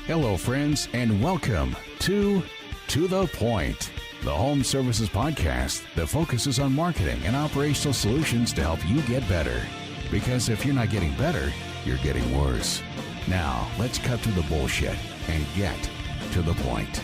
Hello, friends, and welcome to the Point, the home services podcast that focuses on marketing and operational solutions to help you get better. Because if you're not getting better, you're getting worse. Now, let's cut through the bullshit and get to the point.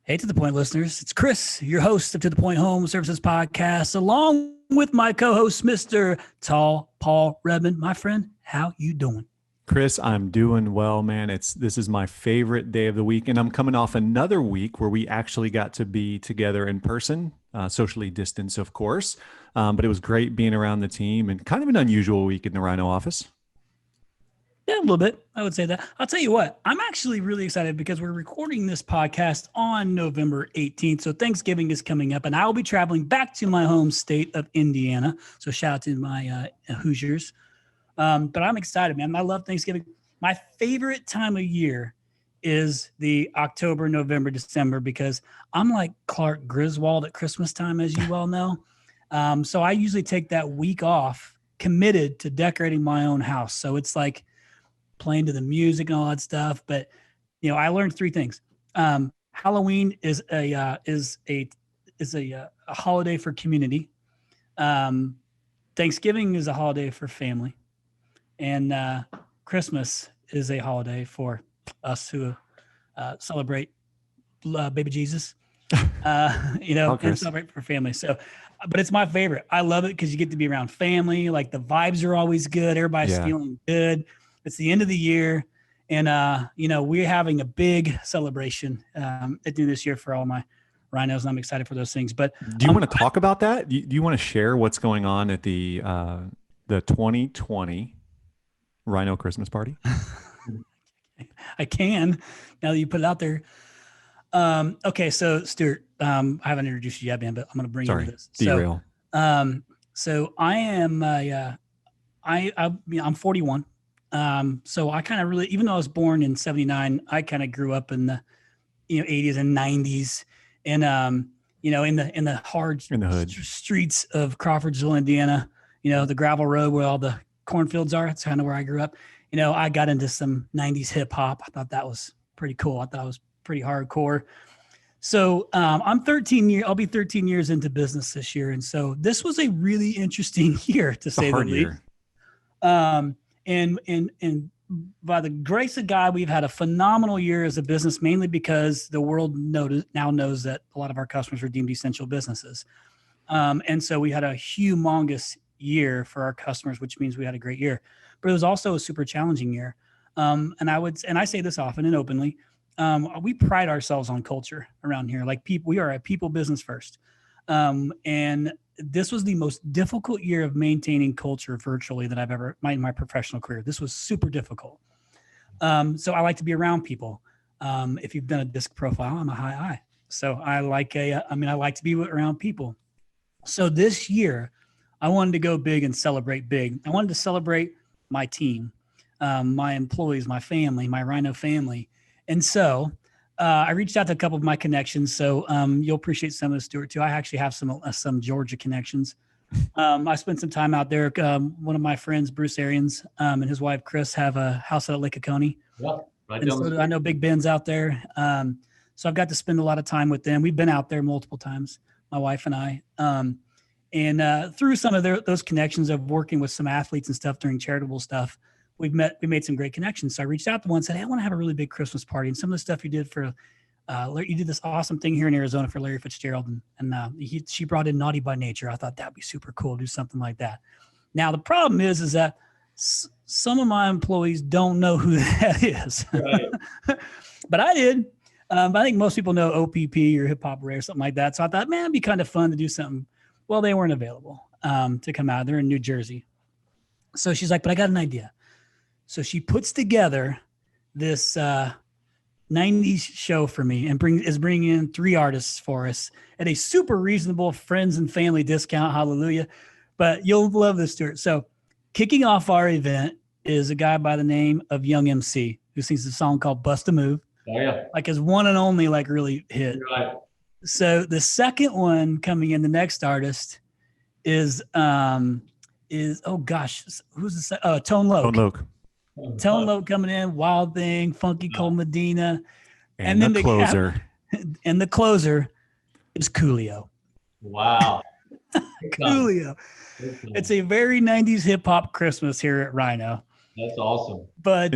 Hey, To The Point listeners, it's Chris, your host of To The Point Home Services Podcast, along with my co-host, Mr. Tall Paul Redmond. My friend, how you doing? Chris, I'm doing well, man. This is my favorite day of the week, and I'm coming off another week where we actually got to be together in person, socially distanced, of course, but it was great being around the team and kind of an unusual week in the RYNO office. Yeah, a little bit. I would say that. I'll tell you what, I'm actually really excited because we're recording this podcast on November 18th. So Thanksgiving is coming up and I'll be traveling back to my home state of Indiana. So shout out to my Hoosiers. But I'm excited, man. I love Thanksgiving. My favorite time of year is the October, November, December, because I'm like Clark Griswold at Christmas time, as you well know. So I usually take that week off committed to decorating my own house. So it's like playing to the music and all that stuff. But, you know, I learned three things. Halloween is a holiday for community. Thanksgiving is a holiday for family. And Christmas is a holiday for us who celebrate baby Jesus, and celebrate for family. So, but it's my favorite. I love it because you get to be around family. Like the vibes are always good. Everybody's feeling good. It's the end of the year. And, we're having a big celebration at the end of this year for all my RYNOs, and I'm excited for those things. But do you want to talk about that? Do you want to share what's going on at the 2020 RYNO Christmas party? I can, now that you put it out there. Okay, so Stewart, I haven't introduced you yet, man, but I'm going to bring you into this. Derail. So I am, I'm 41. So I kind of really, even though I was born in 79, I kind of grew up in the, 80s and 90s, and in the hood streets of Crawfordsville, Indiana. The gravel road where all the cornfields are. It's kind of where I grew up. I got into some 90s hip hop. I thought that was pretty cool. I thought it was pretty hardcore. So I'll be 13 years into business this year. And so this was a really interesting year, to say the least. And by the grace of God, we've had a phenomenal year as a business, mainly because the world now knows that a lot of our customers are deemed essential businesses. And so we had a humongous year for our customers, which means we had a great year. But it was also a super challenging year. And I say this often and openly, we pride ourselves on culture around here. Like we are a people business first. And this was the most difficult year of maintaining culture virtually that I've ever in my professional career. This was super difficult. So I like to be around people. If you've done a disc profile, I'm a high I. So I like to be around people. So this year I wanted to go big and celebrate big. I wanted to celebrate my team, my employees, my family, my RYNO family. And so I reached out to a couple of my connections. So you'll appreciate some of this, Stewart, too. I actually have some Georgia connections. I spent some time out there. One of my friends, Bruce Arians, and his wife, Chris, have a house out at Lake Oconee. Yep. So I know Big Ben's out there. So I've got to spend a lot of time with them. We've been out there multiple times, my wife and I. And through some of those connections of working with some athletes and stuff during charitable stuff, we made some great connections. So I reached out to one and said, hey, I want to have a really big Christmas party. And some of the stuff you did you did this awesome thing here in Arizona for Larry Fitzgerald. And she brought in Naughty by Nature. I thought that'd be super cool, do something like that. Now, the problem is that some of my employees don't know who that is. Right. But I did. But I think most people know OPP or Hip Hop Ray or something like that. So I thought, man, it'd be kind of fun to do something. Well, they weren't available to come out. They're in New Jersey. So she's like, but I got an idea. So she puts together this 90s show for me and is bringing in 3 artists for us at a super reasonable friends and family discount. Hallelujah. But you'll love this, Stewart. So kicking off our event is a guy by the name of Young MC, who sings a song called Bust a Move. Oh, yeah. Like his one and only, like really hit. Right. So the second one coming in, the next artist is is, oh gosh, who's the Tone Loc. Tone Loc. Tone Loc coming in, Wild Thing, Funky Cole Medina. And then the closer. And the closer is Coolio. Wow. Coolio. It's a very 90s hip hop Christmas here at RYNO. That's awesome. But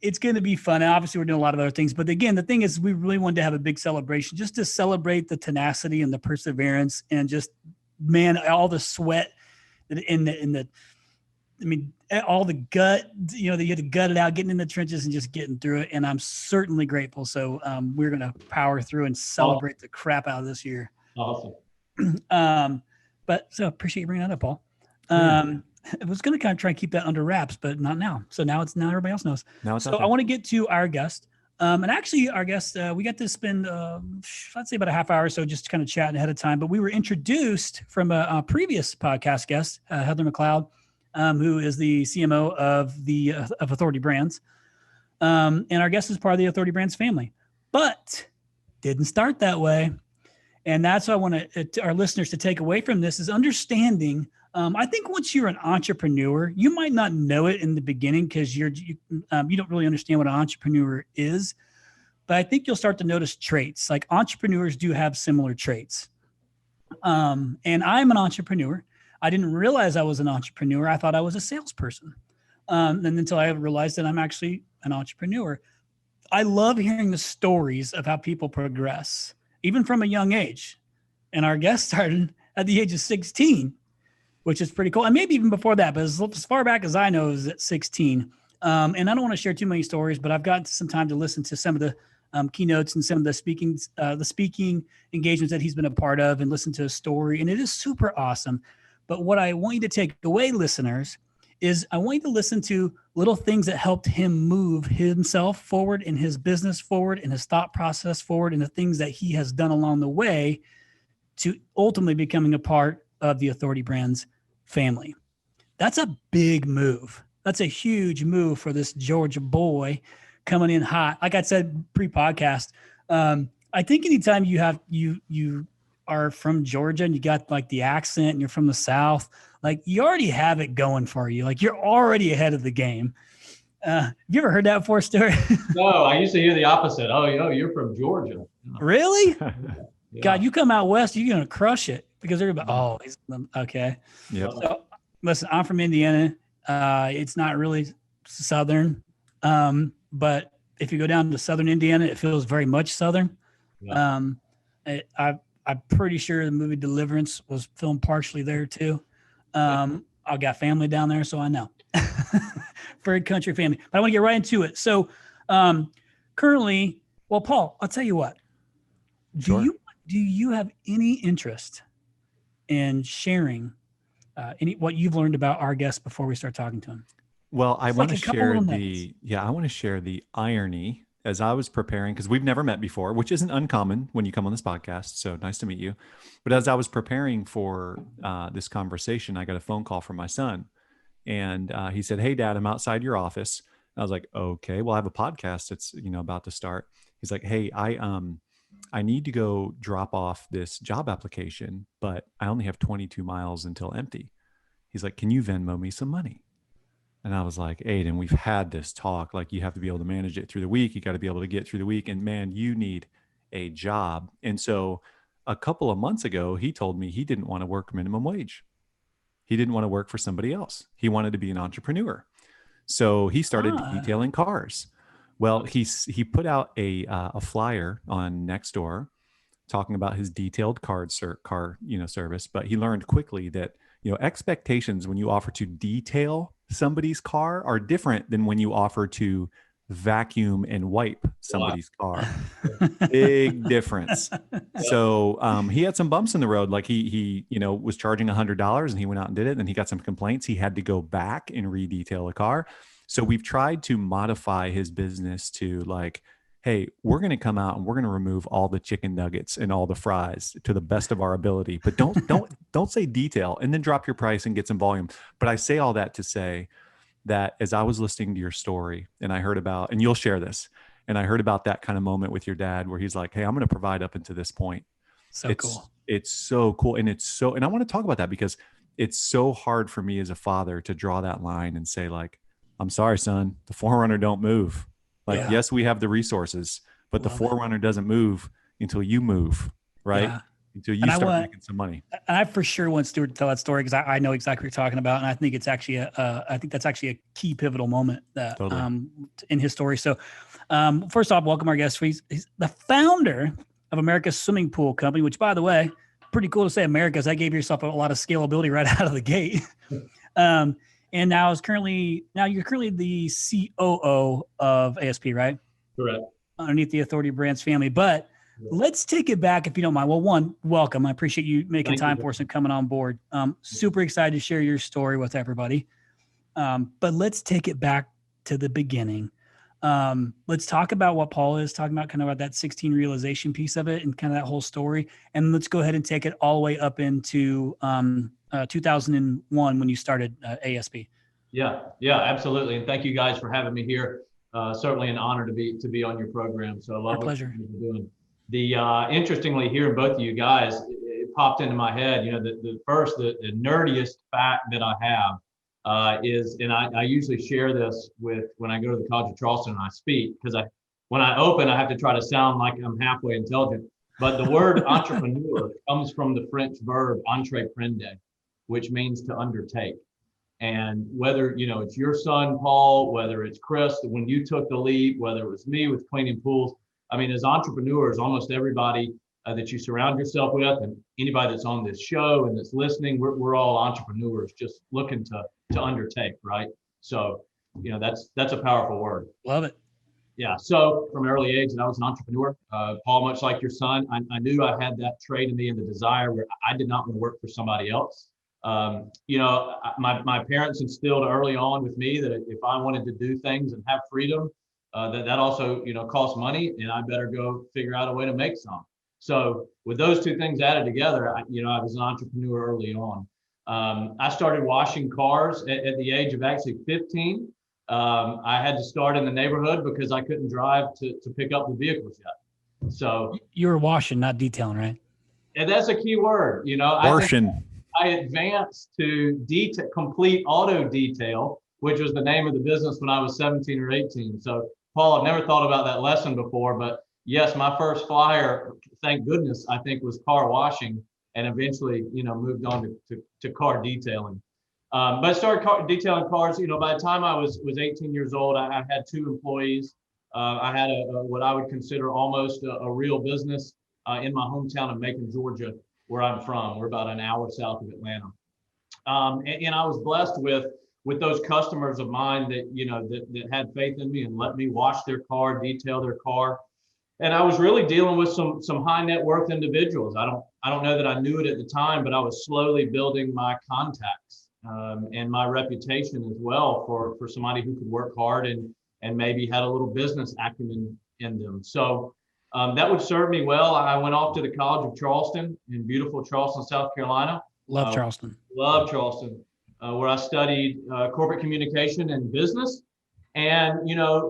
it's going to be fun. And obviously, we're doing a lot of other things. But again, the thing is, we really wanted to have a big celebration just to celebrate the tenacity and the perseverance and just, man, all the sweat all the gut, you had to gut it out, getting in the trenches and just getting through it. And I'm certainly grateful. So we're going to power through and celebrate the crap out of this year. Awesome. But so appreciate you bringing that up, Paul. I was going to kind of try and keep that under wraps, but not now. So now everybody else knows. So I want to get to our guest. And actually our guest, we got to spend, I'd say about a half hour or so just kind of chatting ahead of time, but we were introduced from a previous podcast guest, Heather McLeod, who is the CMO of Authority Brands. And our guest is part of the Authority Brands family, but didn't start that way. And that's what I want our listeners to take away from this is understanding. I think once you're an entrepreneur, you might not know it in the beginning because you don't really understand what an entrepreneur is. But I think you'll start to notice traits. Like entrepreneurs do have similar traits. And I'm an entrepreneur. I didn't realize I was an entrepreneur. I thought I was a salesperson. And until I realized that I'm actually an entrepreneur. I love hearing the stories of how people progress, even from a young age. And our guest started at the age of 16, which is pretty cool. And maybe even before that, but as far back as I know, is at 16. And I don't want to share too many stories, but I've got some time to listen to some of the keynotes and some of the speaking engagements that he's been a part of and listen to his story. And it is super awesome. But what I want you to take away, listeners, is I want you to listen to little things that helped him move himself forward and his business forward and his thought process forward and the things that he has done along the way to ultimately becoming a part of the Authority Brands family. That's a big move. That's a huge move for this Georgia boy coming in hot. Like I said pre-podcast, I think anytime you are from Georgia and you got like the accent and you're from the South, like you already have it going for you. Like you're already ahead of the game. Have you ever heard that before, Stewart? No, I used to hear the opposite. Oh, you're from Georgia. Really? Yeah. God, you come out west, you're going to crush it because everybody, he's okay. Yep. So listen, I'm from Indiana. It's not really Southern. But if you go down to Southern Indiana, it feels very much Southern. Yeah. I'm pretty sure the movie Deliverance was filmed partially there too. I've got family down there, so I know. Very country family. But I want to get right into it. So currently, well, Paul, I'll tell you what. Sure. Do you have any interest in sharing what you've learned about our guest before we start talking to him? Well, I want to share I want to share the irony as I was preparing, because we've never met before, which isn't uncommon when you come on this podcast. So nice to meet you. But as I was preparing for this conversation, I got a phone call from my son, and he said, "Hey, Dad, I'm outside your office." And I was like, "Okay, well, I have a podcast that's about to start." He's like, "Hey, I need to go drop off this job application, but I only have 22 miles until empty." He's like, "Can you Venmo me some money?" And I was like, "Aiden, we've had this talk. Like, you have to be able to manage it through the week. You got to be able to get through the week. And man, you need a job." And so a couple of months ago, he told me he didn't want to work minimum wage. He didn't want to work for somebody else. He wanted to be an entrepreneur. So he started detailing cars. Well, he put out a flyer on Nextdoor talking about his detailed car service, but he learned quickly that expectations when you offer to detail somebody's car are different than when you offer to vacuum and wipe somebody's car. Big difference. So he had some bumps in the road. Like he was charging $100 and he went out and did it. And he got some complaints. He had to go back and redetail a car. So we've tried to modify his business to like, hey, we're going to come out and we're going to remove all the chicken nuggets and all the fries to the best of our ability, but don't say detail and then drop your price and get some volume. But I say all that to say that as I was listening to your story and I heard about, and you'll share this, and I heard about that kind of moment with your dad where he's like, "Hey, I'm going to provide up until this point." So cool. It's so cool. And I want to talk about that because it's so hard for me as a father to draw that line and say like, I'm sorry, son, the forerunner don't move. Like, Yeah. yes, we have the resources, but the Love it. forerunner doesn't move until you move, right? Yeah. Until you And start making some money. and I for sure want Stuart to tell that story because I know exactly what you're talking about, and I think it's actually I think that's actually a key pivotal moment that Totally. in his story. So, first off, welcome our guest. He's the founder of America's Swimming Pool Company, which, by the way, pretty cool to say America's. That gave yourself a lot of scalability right out of the gate. And now you're currently the COO of ASP, right? Correct. Underneath the Authority Brands family. But let's take it back if you don't mind. Well, one, welcome. I appreciate you making time for us and coming on board. Super excited to share your story with everybody. But let's take it back to the beginning. Let's talk about what Paul is talking about, kind of about that 16 realization piece of it and kind of that whole story. And let's go ahead and take it all the way up into 2001 when you started ASP. Yeah, absolutely. And thank you guys for having me here. Certainly an honor to be on your program. So I love what you're doing. Interestingly, hearing both of you guys, it popped into my head. You know, the nerdiest fact that I have is, and I usually share this with when I go to the College of Charleston and I speak, because when I open, I have to try to sound like I'm halfway intelligent. But the word entrepreneur comes from the French verb entreprendre, which means to undertake. And whether, it's your son, Paul, whether it's Chris, when you took the leap, whether it was me with cleaning pools, I mean, as entrepreneurs, almost everybody that you surround yourself with and anybody that's on this show and that's listening, we're all entrepreneurs just looking to undertake, right? So, that's a powerful word. Love it. Yeah. So from an early age, I was an entrepreneur. Paul, much like your son, I knew I had that trait in me and the desire where I did not want to work for somebody else. My parents instilled early on with me that if I wanted to do things and have freedom, that also, costs money, and I better go figure out a way to make some. So with those two things added together, I was an entrepreneur early on. I started washing cars at the age of actually 15. I had to start in the neighborhood because I couldn't drive to pick up the vehicles yet. So you were washing, not detailing, right? And that's a key word, Washing. I advanced to complete auto detail, which was the name of the business when I was 17 or 18. So, Paul, I've never thought about that lesson before, but yes, my first flyer, thank goodness, I think was car washing, and eventually, moved on to car detailing. But I started detailing cars. By the time I was 18 years old, I had 2 employees. I had what I would consider almost a real business in my hometown of Macon, Georgia, where I'm from. We're about an hour south of Atlanta. And I was blessed with those customers of mine that had faith in me and let me wash their car, detail their car. And I was really dealing with some high net worth individuals. I don't know that I knew it at the time, but I was slowly building my contacts and my reputation as well for somebody who could work hard and maybe had a little business acumen in them. So that would serve me well. I went off to the College of Charleston in beautiful Charleston, South Carolina. Love Charleston. Love Charleston, where I studied corporate communication and business, and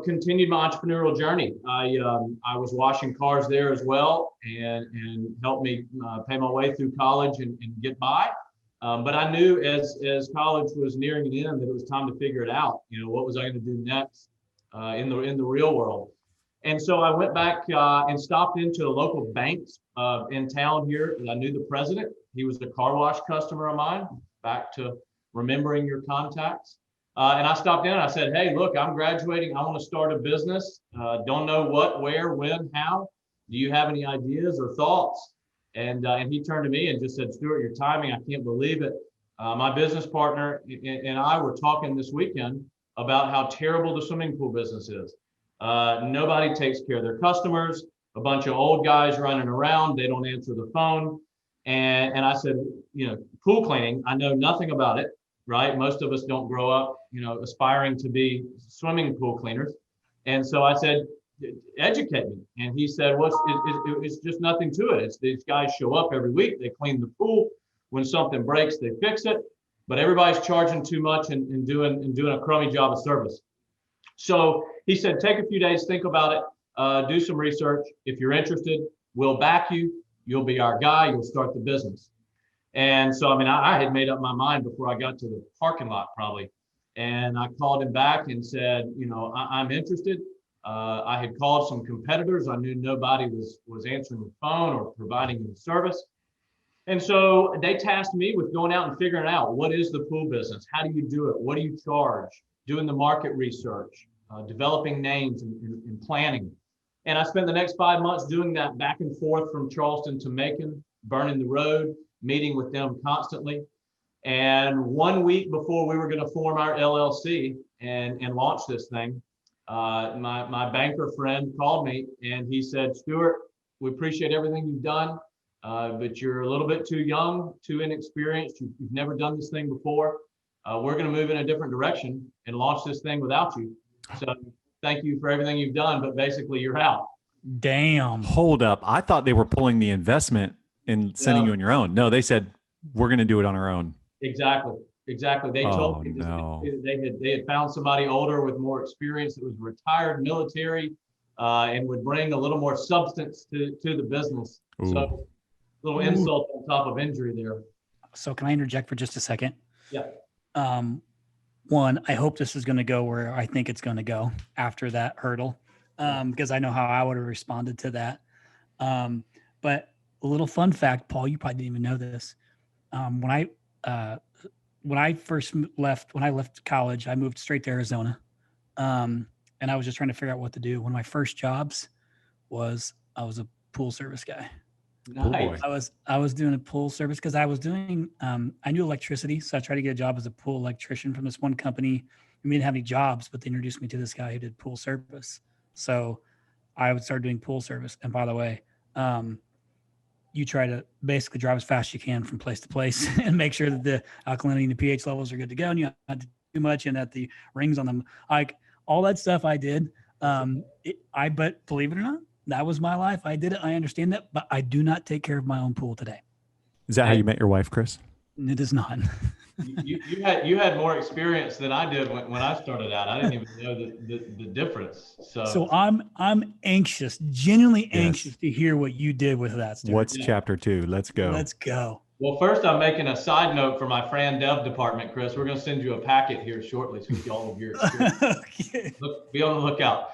continued my entrepreneurial journey. I was washing cars there as well, and helped me pay my way through college and get by. But I knew as college was nearing an end that it was time to figure it out. What was I going to do next in the real world? And so I went back and stopped into a local bank in town here. I knew the president. He was a car wash customer of mine, back to remembering your contacts. And I stopped in and I said, hey, look, I'm graduating. I want to start a business. Don't know what, where, when, how. Do you have any ideas or thoughts? And he turned to me and just said, Stewart, your timing, I can't believe it. My business partner and I were talking this weekend about how terrible the swimming pool business is. Nobody takes care of their customers, a bunch of old guys running around, they don't answer the phone. And I said, pool cleaning, I know nothing about it, right? Most of us don't grow up, aspiring to be swimming pool cleaners. And so I said, educate me. And he said, well, it's just nothing to it. It's these guys show up every week, they clean the pool. When something breaks, they fix it. But everybody's charging too much and doing a crummy job of service. So he said, take a few days, think about it, do some research. If you're interested, we'll back you. You'll be our guy. You'll start the business. And so, I mean, I had made up my mind before I got to the parking lot probably. And I called him back and said, I'm interested. I had called some competitors. I knew nobody was answering the phone or providing any service. And so they tasked me with going out and figuring out what is the pool business? How do you do it? What do you charge? Doing the market research, developing names and planning. And I spent the next 5 months doing that back and forth from Charleston to Macon, burning the road, meeting with them constantly. And 1 week before we were going to form our LLC and launch this thing, my banker friend called me and he said, Stewart, we appreciate everything you've done, but you're a little bit too young, too inexperienced. You've never done this thing before. We're going to move in a different direction and launch this thing without you. So thank you for everything you've done, but basically you're out. Damn. Hold up. I thought they were pulling the investment and sending you on your own. No, they said, we're going to do it on our own. Exactly. They told me no. they had found somebody older with more experience that was retired military and would bring a little more substance to the business. Ooh. So a little insult on top of injury there. So can I interject for just a second? Yeah. One, I hope this is going to go where I think it's going to go after that hurdle, because I know how I would have responded to that. But a little fun fact, Paul, you probably didn't even know this. When I left college, I moved straight to Arizona. And I was just trying to figure out what to do. One of my first jobs was I was a pool service guy. Nice. I was doing a pool service because I was doing, I knew electricity. So I tried to get a job as a pool electrician from this one company. We didn't have any jobs, but they introduced me to this guy who did pool service. So I would start doing pool service. And by the way, you try to basically drive as fast as you can from place to place and make sure that the alkalinity and the pH levels are good to go. And you not to do too much and that the rings on them, like all that stuff I did. But believe it or not, that was my life. I did it. I understand that, but I do not take care of my own pool today. Is that how you met your wife, Chris? It is not. you had more experience than I did when I started out. I didn't even know the difference. So I'm anxious, genuinely anxious to hear what you did with that. Stewart. What's chapter 2? Let's go. Let's go. Well, first I'm making a side note for my Fran Dev department, Chris. We're going to send you a packet here shortly so you all of your experience. Okay. Be on the lookout.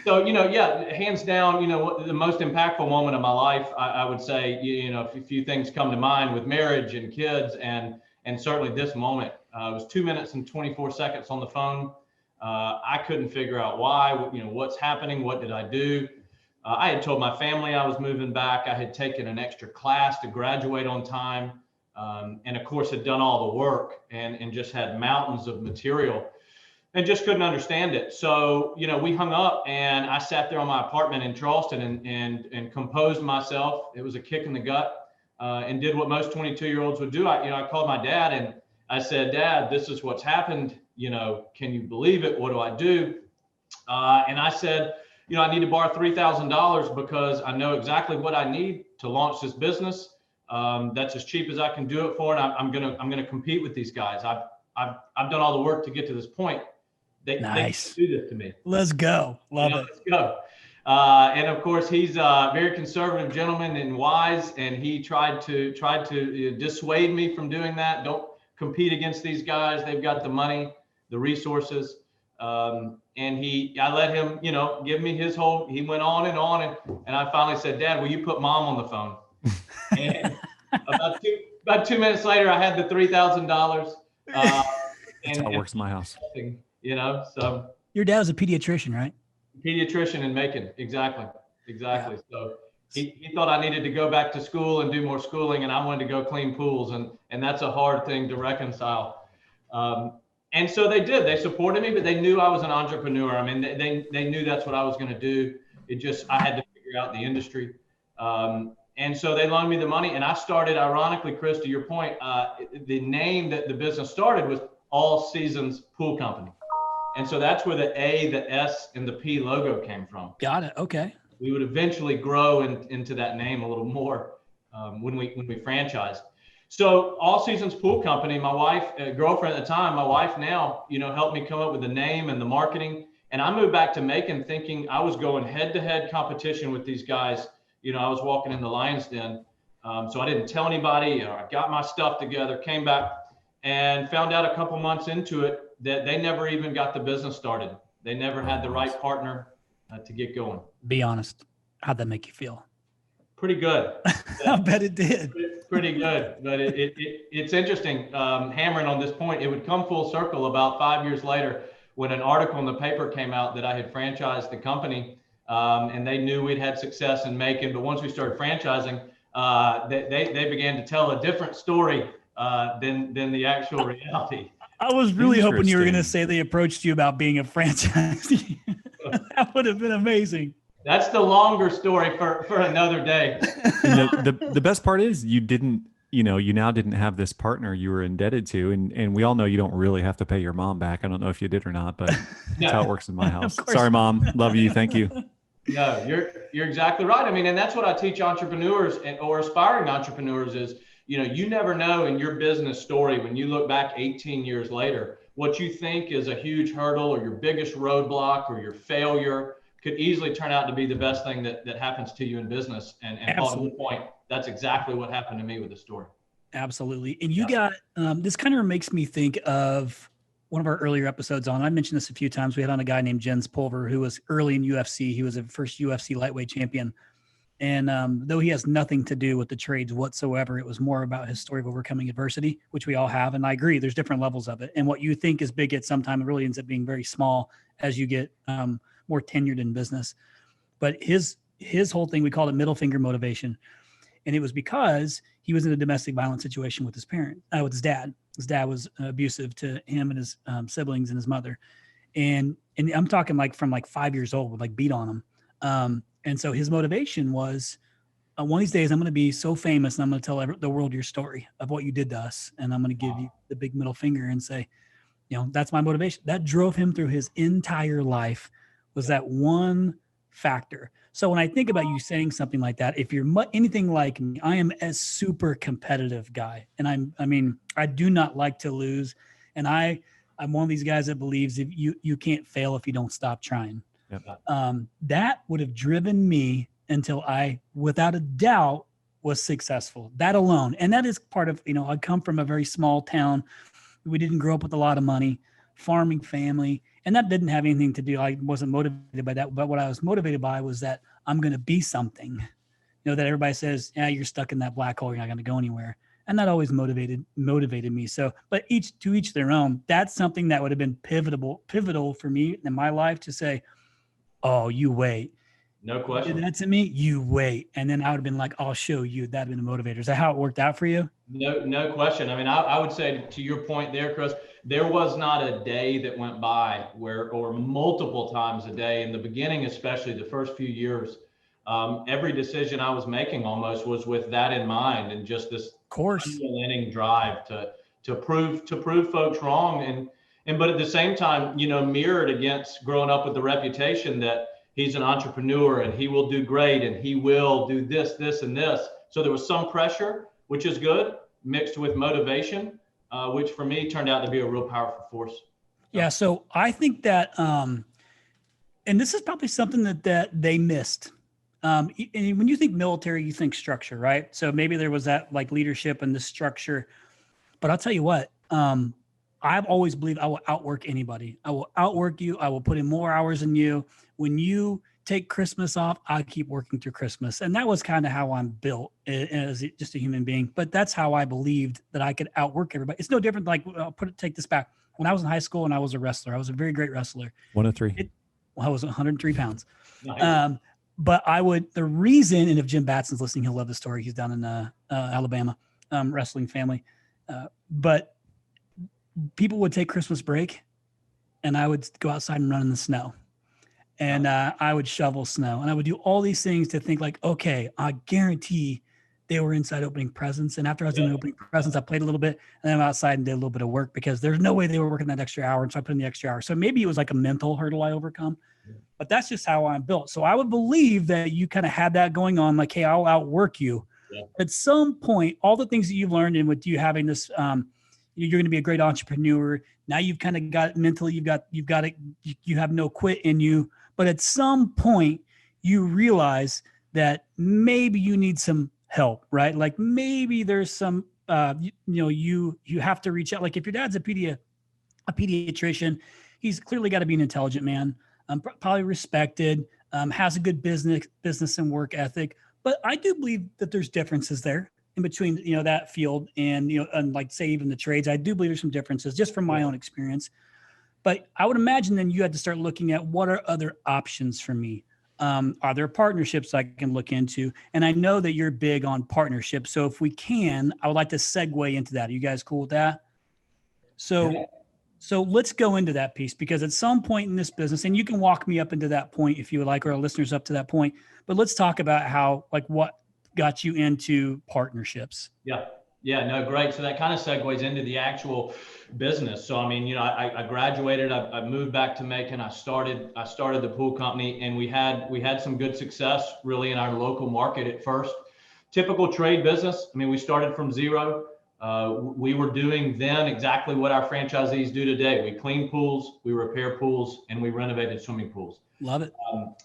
So, hands down, the most impactful moment of my life, I would say, a few things come to mind with marriage and kids and certainly this moment. It was 2 minutes and 24 seconds on the phone. I couldn't figure out why, what's happening. What did I do? I had told my family I was moving back. I had taken an extra class to graduate on time. And of course had done all the work and just had mountains of material. And just couldn't understand it. So, we hung up and I sat there on my apartment in Charleston and composed myself. It was a kick in the gut and did what most 22-year-olds would do. I called my dad and I said, Dad, this is what's happened. Can you believe it? What do I do? And I said, I need to borrow $3,000 because I know exactly what I need to launch this business. That's as cheap as I can do it for. And I'm gonna compete with these guys. I've done all the work to get to this point. Nice. They do this to me. Let's go. Love it. Let's go. And of course, he's a very conservative gentleman and wise, and he tried to dissuade me from doing that. Don't compete against these guys. They've got the money, the resources. And I let him, give me his whole. He went on, and I finally said, Dad, will you put Mom on the phone? And about 2 minutes later, I had the $3,000. That's how it works in my house. So your dad was a pediatrician, right? Pediatrician in Macon. Exactly. Yeah. So he thought I needed to go back to school and do more schooling, and I wanted to go clean pools, and that's a hard thing to reconcile. And so they did. They supported me, but they knew I was an entrepreneur. I mean, they knew that's what I was going to do. I had to figure out the industry. And so they loaned me the money, and I started, ironically, Chris, to your point, the name that the business started was All Seasons Pool Company. And so that's where the A, the S, and the P logo came from. Got it. Okay. We would eventually grow into that name a little more when we franchised. So All Seasons Pool Company, my wife, girlfriend at the time, my wife now, helped me come up with the name and the marketing. And I moved back to Macon thinking I was going head-to-head competition with these guys. I was walking in the Lion's Den. So I didn't tell anybody. I got my stuff together, came back, and found out a couple months into it that they never even got the business started. They never had the right partner to get going. Be honest. How'd that make you feel? Pretty good. I bet it did. Pretty good. But it's interesting, hammering on this point. It would come full circle about 5 years later when an article in the paper came out that I had franchised the company, and they knew we'd had success in Macon. But once we started franchising, they began to tell a different story than the actual reality. I was really hoping you were going to say they approached you about being a franchisee. That would have been amazing. That's the longer story for another day. The best part is you now didn't have this partner you were indebted to. And we all know you don't really have to pay your mom back. I don't know if you did or not, but that's how it works in my house. Sorry, Mom. Love you. Thank you. No, you're exactly right. I mean, and that's what I teach entrepreneurs or aspiring entrepreneurs is, you never know in your business story, when you look back 18 years later, what you think is a huge hurdle or your biggest roadblock or your failure could easily turn out to be the best thing that happens to you in business. And Paul, to your point, that's exactly what happened to me with the story. Absolutely. And you got, this kind of makes me think of one of our earlier episodes on, I mentioned this a few times. We had on a guy named Jens Pulver, who was early in UFC. He was a first UFC lightweight champion. And though he has nothing to do with the trades whatsoever, it was more about his story of overcoming adversity, which we all have. And I agree, there's different levels of it. And what you think is big at some time, it really ends up being very small as you get more tenured in business. But his whole thing, we called it middle finger motivation. And it was because he was in a domestic violence situation with his with his dad. His dad was abusive to him and his siblings and his mother. And I'm talking from 5 years old, would beat on him. And so his motivation was, one of these days I'm going to be so famous and I'm going to tell the world your story of what you did to us. And I'm going to give you the big middle finger and say, that's my motivation. That drove him through his entire life, was that one factor. So when I think about you saying something like that, if you're anything like me, I am a super competitive guy. And I do not like to lose. And I'm one of these guys that believes if you can't fail if you don't stop trying. Yep. That would have driven me until I, without a doubt, was successful. That alone. And that is part of, I come from a very small town. We didn't grow up with a lot of money, farming family. And that didn't have anything to do. I wasn't motivated by that. But what I was motivated by was that I'm going to be something, that everybody says, yeah, you're stuck in that black hole. You're not going to go anywhere. And that always motivated me. So, but to each their own. That's something that would have been pivotal for me in my life to say, oh, you wait. No question. You did that to me, you wait. And then I would have been like, I'll show you. That'd been the motivator. Is that how it worked out for you? No question. I would say to your point there, Chris, there was not a day that went by or multiple times a day in the beginning, especially the first few years. Every decision I was making almost was with that in mind, and just this unrelenting drive to prove folks wrong. But at the same time, mirrored against growing up with the reputation that he's an entrepreneur and he will do great and he will do this, this, and this. So there was some pressure, which is good, mixed with motivation, which for me turned out to be a real powerful force. Yeah. So I think that, and this is probably something that they missed. And when you think military, you think structure, right? So maybe there was that leadership and the structure, but I'll tell you what, I've always believed I will outwork anybody. I will outwork you. I will put in more hours than you. When you take Christmas off, I'll keep working through Christmas. And that was kind of how I'm built as just a human being. But that's how I believed that I could outwork everybody. It's no different. Take this back. When I was in high school and I was a wrestler, I was a very great wrestler. 103. I was 103 pounds. Nice. But the reason, and if Jim Batson's listening, he'll love the story. He's down in Alabama, wrestling family. But people would take Christmas break and I would go outside and run in the snow. And I would shovel snow and I would do all these things to think okay, I guarantee they were inside opening presents. And after I was in opening presents, I played a little bit and then I'm outside and did a little bit of work because there's no way they were working that extra hour. And so I put in the extra hour. So maybe it was a mental hurdle I overcome, but that's just how I'm built. So I would believe that you kind of had that going on, hey, I'll outwork you. Yeah. At some point, all the things that you've learned and with you having this, you're going to be a great entrepreneur. Now you've kind of got mentally, you have no quit in you. But at some point you realize that maybe you need some help, right? Like maybe there's some, you have to reach out. Like if your dad's a pediatrician, he's clearly got to be an intelligent man, probably respected, has a good business and work ethic. But I do believe that there's differences there in between, that field and, and like say even the trades. I do believe there's some differences just from my own experience. But I would imagine then you had to start looking at what are other options for me. Are there partnerships I can look into? And I know that you're big on partnerships. So if we can, I would like to segue into that. Are you guys cool with that? So let's go into that piece, because at some point in this business, and you can walk me up into that point if you would like, or our listeners up to that point, but let's talk about how, like, what got you into partnerships. Yeah, no, great. So that kind of segues into the actual business. So, I mean, I graduated, I moved back to Macon. I started the pool company, and we had some good success really in our local market at first. Typical trade business. I mean, we started from zero. We were doing then exactly what our franchisees do today. We clean pools, we repair pools, and we renovated swimming pools. Love it.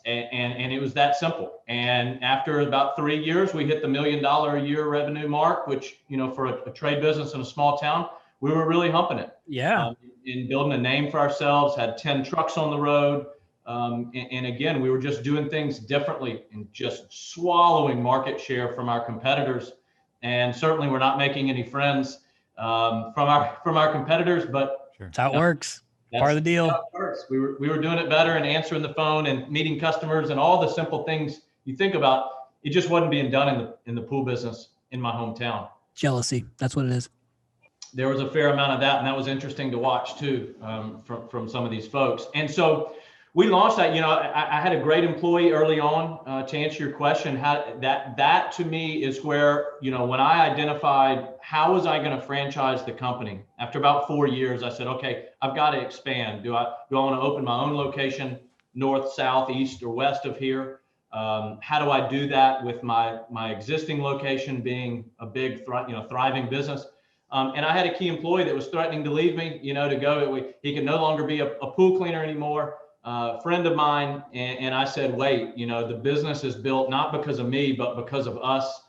And it was that simple. And after about 3 years, we hit the $1 million a year revenue mark, which, for a trade business in a small town, we were really humping it. Yeah. In building a name for ourselves, had 10 trucks on the road. And again, we were just doing things differently and just swallowing market share from our competitors. And certainly we're not making any friends from our competitors, but That's how it works. Part of the deal. We were doing it better and answering the phone and meeting customers and all the simple things you think about. It just wasn't being done in the pool business in my hometown. Jealousy. That's what it is. There was a fair amount of that, and that was interesting to watch too, from some of these folks. And so we launched that. I had a great employee early on. To answer your question, how that to me is where, when I identified how was I going to franchise the company after about 4 years, I said, okay, I've got to expand. Do I want to open my own location, north, south, east, or west of here? How do I do that with my existing location being a big, thriving business? And I had a key employee that was threatening to leave me, to go. He could no longer be a pool cleaner anymore. Friend of mine, and I said, wait, the business is built not because of me, but because of us.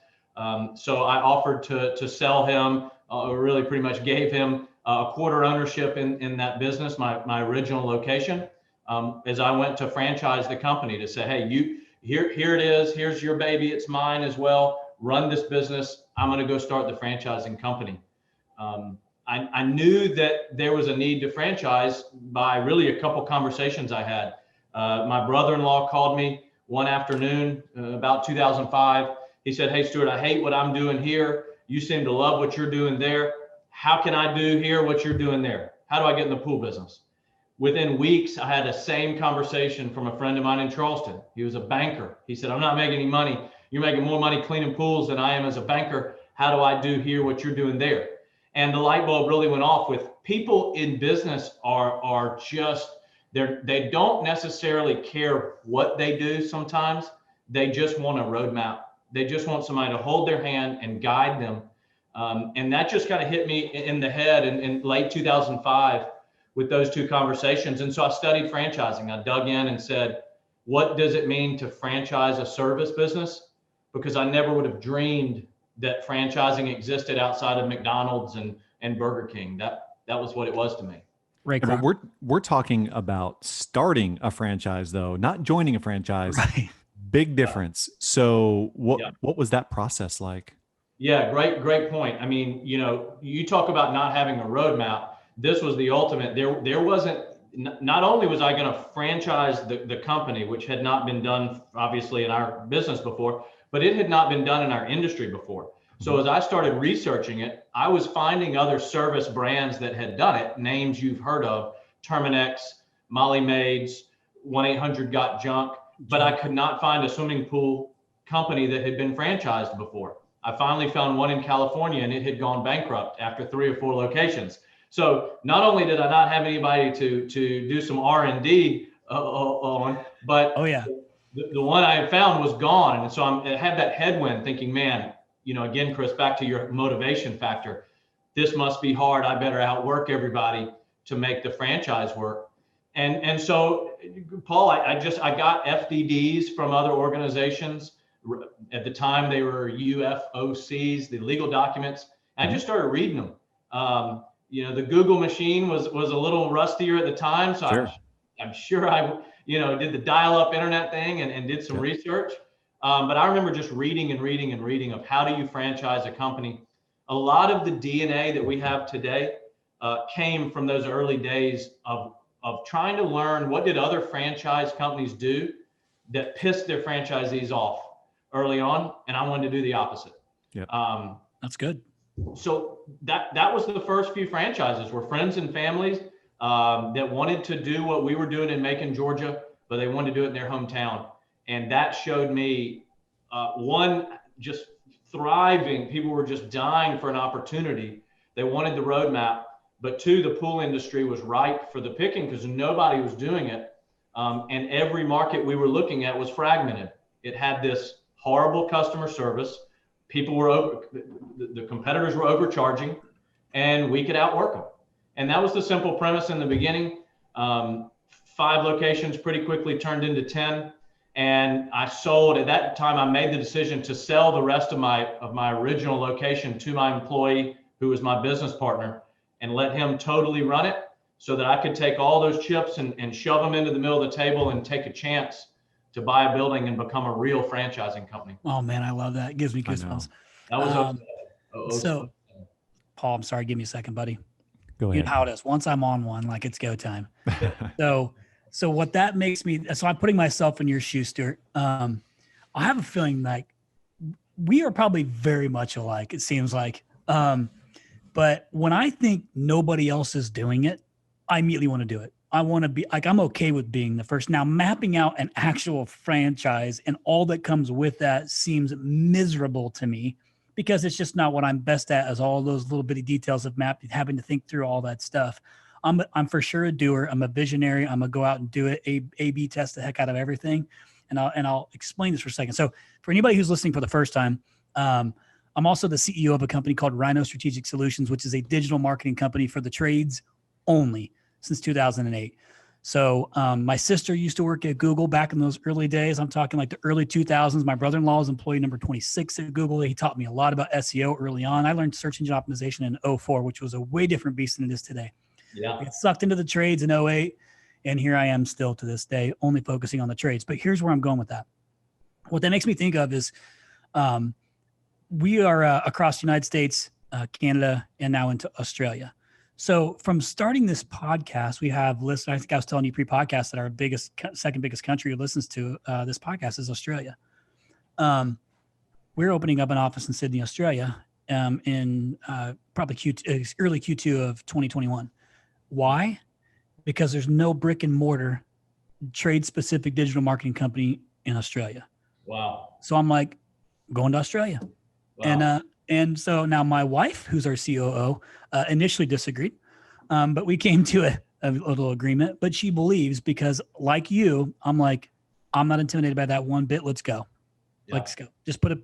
So I offered to sell him, really pretty much gave him a quarter ownership in that business, my original location, as I went to franchise the company to say, hey, here it is, here's your baby, it's mine as well, run this business, I'm going to go start the franchising company. I knew that there was a need to franchise by really a couple conversations I had. My brother-in-law called me one afternoon about 2005. He said, hey, Stewart, I hate what I'm doing here. You seem to love what you're doing there. How can I do here what you're doing there? How do I get in the pool business? Within weeks, I had the same conversation from a friend of mine in Charleston. He was a banker. He said, I'm not making any money. You're making more money cleaning pools than I am as a banker. How do I do here what you're doing there? And the light bulb really went off. With people in business are just, they don't necessarily care what they do sometimes. They just want a roadmap. They just want somebody to hold their hand and guide them. And that just kind of hit me in the head in late 2005 with those two conversations. And so I studied franchising. I dug in and said, what does it mean to franchise a service business? Because I never would have dreamed that franchising existed outside of McDonald's and Burger King. That was what it was to me. Right. But we're talking about starting a franchise, though, not joining a franchise. Right. Big difference. So what was that process like? Yeah, great point. I mean, you talk about not having a roadmap. This was the ultimate. There wasn't. Not only was I going to franchise the company, which had not been done obviously in our business before, but it had not been done in our industry before. So as I started researching it, I was finding other service brands that had done it, names you've heard of, Terminex, Molly Maids, 1-800-GOT-JUNK, but I could not find a swimming pool company that had been franchised before. I finally found one in California, and it had gone bankrupt after 3 or 4 locations. So not only did I not have anybody to do some R&D on, but the one I had found was gone. And so I had that headwind thinking, man, again, Chris, back to your motivation factor, this must be hard. I better outwork everybody to make the franchise work. And so, Paul, I got FDDs from other organizations. At the time, they were UFOCs, the legal documents. And I just started reading them. The Google machine was a little rustier at the time, so Sure. I'm sure I did the dial-up internet thing and did some research. But I remember just reading of how do you franchise a company. A lot of the DNA that we have today came from those early days of trying to learn what did other franchise companies do that pissed their franchisees off early on, and I wanted to do the opposite. Yeah, that's good. So that was the first few franchises were friends and families that wanted to do what we were doing in Macon, Georgia, but they wanted to do it in their hometown. And that showed me, one, just thriving. People were just dying for an opportunity. They wanted the roadmap. But two, the pool industry was ripe for the picking because nobody was doing it. And every market we were looking at was fragmented. It had this horrible customer service. People were the competitors were overcharging, and we could outwork them. And that was the simple premise in the beginning. 5 locations pretty quickly turned into 10. And I sold, at that time, I made the decision to sell the rest of my original location to my employee, who was my business partner, and let him totally run it so that I could take all those chips and shove them into the middle of the table and take a chance to buy a building and become a real franchising company. Oh man, I love that. It gives me goosebumps. That was so Paul, I'm sorry, give me a second, buddy. go You ahead. know how it is. Once I'm on one, like it's go time. So what that makes me, so I'm putting myself in your shoes, Stewart. I have a feeling like we are probably very much alike, it seems like. But when I think nobody else is doing it, I immediately want to do it. I want to be like, I'm okay with being the first. Now, mapping out an actual franchise and all that comes with that seems miserable to me because it's just not what I'm best at, as all those little bitty details of mapping, having to think through all that stuff. I'm for sure a doer. I'm a visionary. I'm gonna go out and do it. A/B test the heck out of everything. And I'll explain this for a second. So for anybody who's listening for the first time, I'm also the CEO of a company called RYNO Strategic Solutions, which is a digital marketing company for the trades only since 2008. So my sister used to work at Google back in those early days. I'm talking like the early 2000s. My brother-in-law was employee number 26 at Google. He taught me a lot about SEO early on. I learned search engine optimization in 2004, which was a way different beast than it is today. Yeah. I got sucked into the trades in 2008, and here I am still to this day, only focusing on the trades. But here's where I'm going with that. What that makes me think of is we are across the United States, Canada, and now into Australia. So from starting this podcast, we have listeners. I think I was telling you pre-podcast that our second biggest country who listens to this podcast is Australia. We're opening up an office in Sydney, Australia, in probably early Q2 of 2021. Why? Because there's no brick and mortar trade-specific digital marketing company in Australia. Wow. So I'm like, going to Australia. Wow. And so now my wife, who's our COO, initially disagreed, but we came to a little agreement. But she believes, because like you, I'm like, I'm not intimidated by that one bit. Let's go. Yeah. Let's go.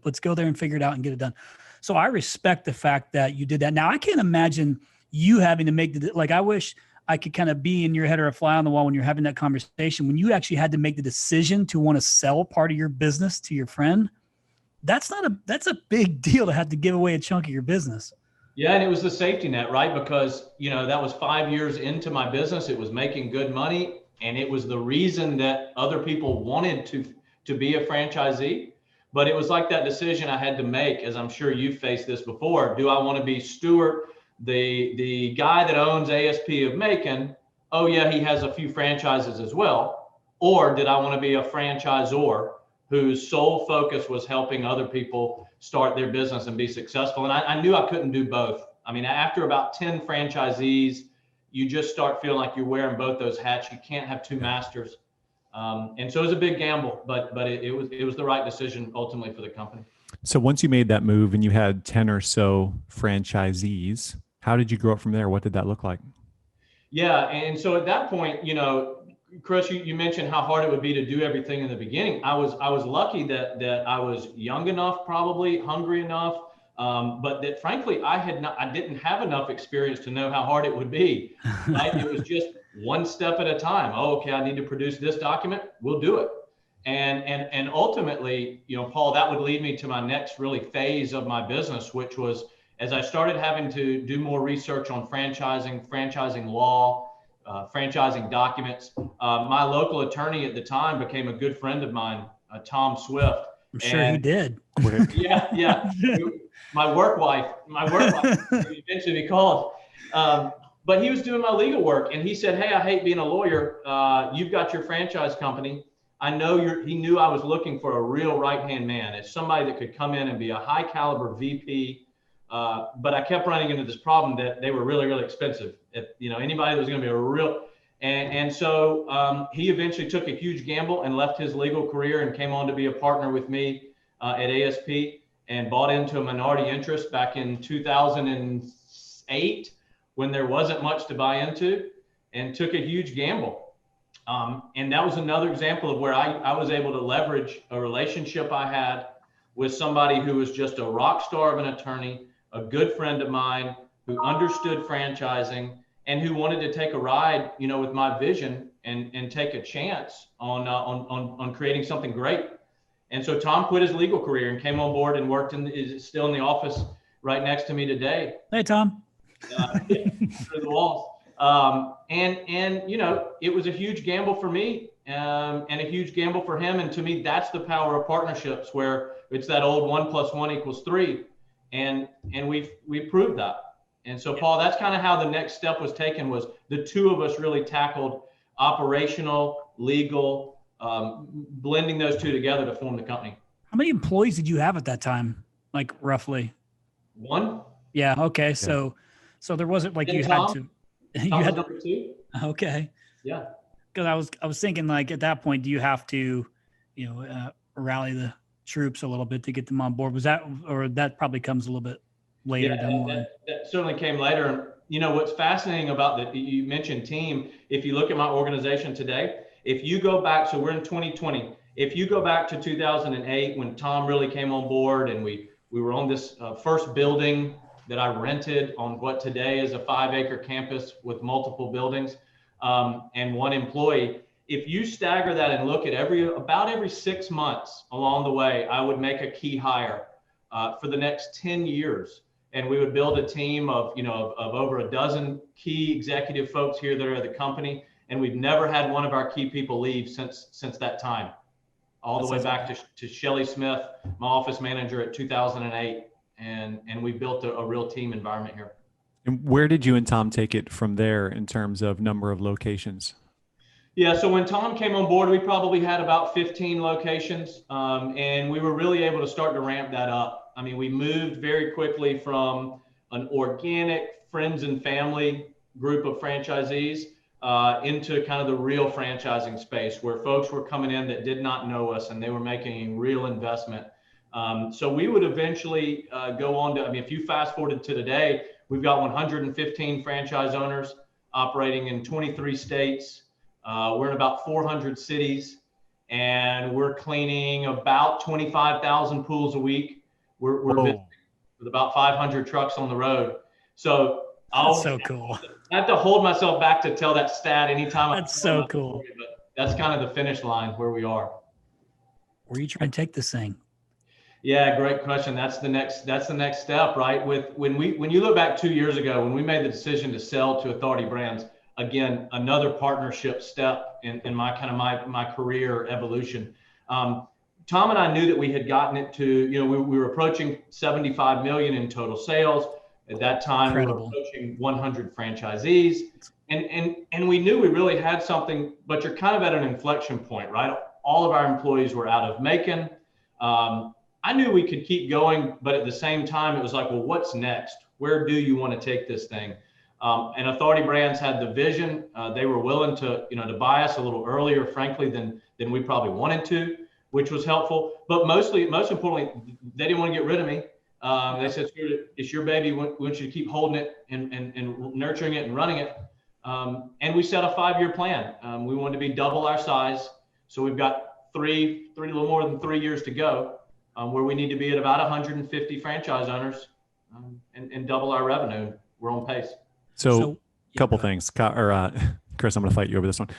Let's go there and figure it out and get it done. So I respect the fact that you did that. Now I can't imagine you having to make I wish I could kind of be in your head or a fly on the wall when you're having that conversation, when you actually had to make the decision to want to sell part of your business to your friend. That's a big deal to have to give away a chunk of your business. Yeah. And it was the safety net, right? Because, that was 5 years into my business. It was making good money. And it was the reason that other people wanted to be a franchisee. But it was like that decision I had to make, as I'm sure you've faced this before. Do I want to be Stewart, the guy that owns ASP of Macon? Oh yeah, he has a few franchises as well. Or did I want to be a franchisor whose sole focus was helping other people start their business and be successful? And I knew I couldn't do both. I mean, after about 10 franchisees, you just start feeling like you're wearing both those hats. You can't have two masters. And so it was a big gamble, but it was the right decision ultimately for the company. So once you made that move and you had 10 or so franchisees, how did you grow up from there? What did that look like? Yeah. And so at that point, Chris, you mentioned how hard it would be to do everything in the beginning. I was lucky that I was young enough, probably hungry enough, but that frankly, I didn't have enough experience to know how hard it would be. Right? It was just one step at a time. Oh, okay, I need to produce this document. We'll do it. And ultimately, Paul, that would lead me to my next really phase of my business, which was as I started having to do more research on franchising law, franchising documents. My local attorney at the time became a good friend of mine, Tom Swift. I'm sure he did. Yeah. My work wife eventually be called. But he was doing my legal work, and he said, "Hey, I hate being a lawyer. You've got your franchise company. I know he knew I was looking for a real right-hand man. It's somebody that could come in and be a high caliber VP. But I kept running into this problem that they were really, really expensive. Anybody that was going to be a real, and so he eventually took a huge gamble and left his legal career and came on to be a partner with me at ASP and bought into a minority interest back in 2008 when there wasn't much to buy into, and took a huge gamble. And that was another example of where I was able to leverage a relationship I had with somebody who was just a rock star of an attorney, a good friend of mine who understood franchising and who wanted to take a ride, with my vision and take a chance on creating something great. And so Tom quit his legal career and came on board and is still in the office right next to me today. Hey, Tom. Through the walls. And it was a huge gamble for me and a huge gamble for him. And to me, that's the power of partnerships, where it's that old 1 + 1 = 3. And we proved that. And so, Paul, that's kind of how the next step was taken, was the two of us really tackled operational, legal, blending those two together to form the company. How many employees did you have at that time? Like roughly? One. Yeah. Okay. Yeah. So there wasn't like you had to. You had number 2. Okay. Yeah. Because I was thinking, like, at that point, do you have to, rally the troops a little bit to get them on board? Was that, or that probably comes a little bit later down the line? That certainly came later. What's fascinating about you mentioned team. If you look at my organization today, if you go back, so we're in 2020. If you go back to 2008 when Tom really came on board, and we were on this first building that I rented on what today is a 5-acre campus with multiple buildings and one employee. If you stagger that and look at about every 6 months along the way, I would make a key hire for the next 10 years. And we would build a team of over a dozen key executive folks here that are at the company. And we've never had one of our key people leave since that time, all the way back to Shelly Smith, my office manager at 2008. And we built a real team environment here. And where did you and Tom take it from there in terms of number of locations? Yeah, so when Tom came on board, we probably had about 15 locations, and we were really able to start to ramp that up. I mean, we moved very quickly from an organic friends and family group of franchisees into kind of the real franchising space, where folks were coming in that did not know us and they were making a real investment. So we would eventually go on to, if you fast forwarded to today, we've got 115 franchise owners operating in 23 states. We're in about 400 cities, and we're cleaning about 25,000 pools a week. We're with about 500 trucks on the road. So that's so cool. I have to hold myself back to tell that stat anytime. That's so cool. Story, but that's kind of the finish line where we are. Where are you trying to take this thing? Yeah, great question. That's the next step, right? When you look back 2 years ago, when we made the decision to sell to Authority Brands, again, another partnership step in my career evolution. Tom and I knew that we had gotten it to, we were approaching 75 million in total sales. At that time, Incredible. We were approaching 100 franchisees. And we knew we really had something, but you're kind of at an inflection point, right? All of our employees were out of Macon. I knew we could keep going, but at the same time, it was like, well, what's next? Where do you want to take this thing? And Authority Brands had the vision. They were willing to buy us a little earlier, frankly, than we probably wanted to, which was helpful. But most importantly, they didn't want to get rid of me. They said, it's your baby. We want you to keep holding it and nurturing it and running it. And we set a 5-year plan. We wanted to be double our size. So we've got a little more than 3 years to go, where we need to be at about 150 franchise owners and double our revenue. We're on pace. So a couple things, Chris, I'm going to fight you over this one.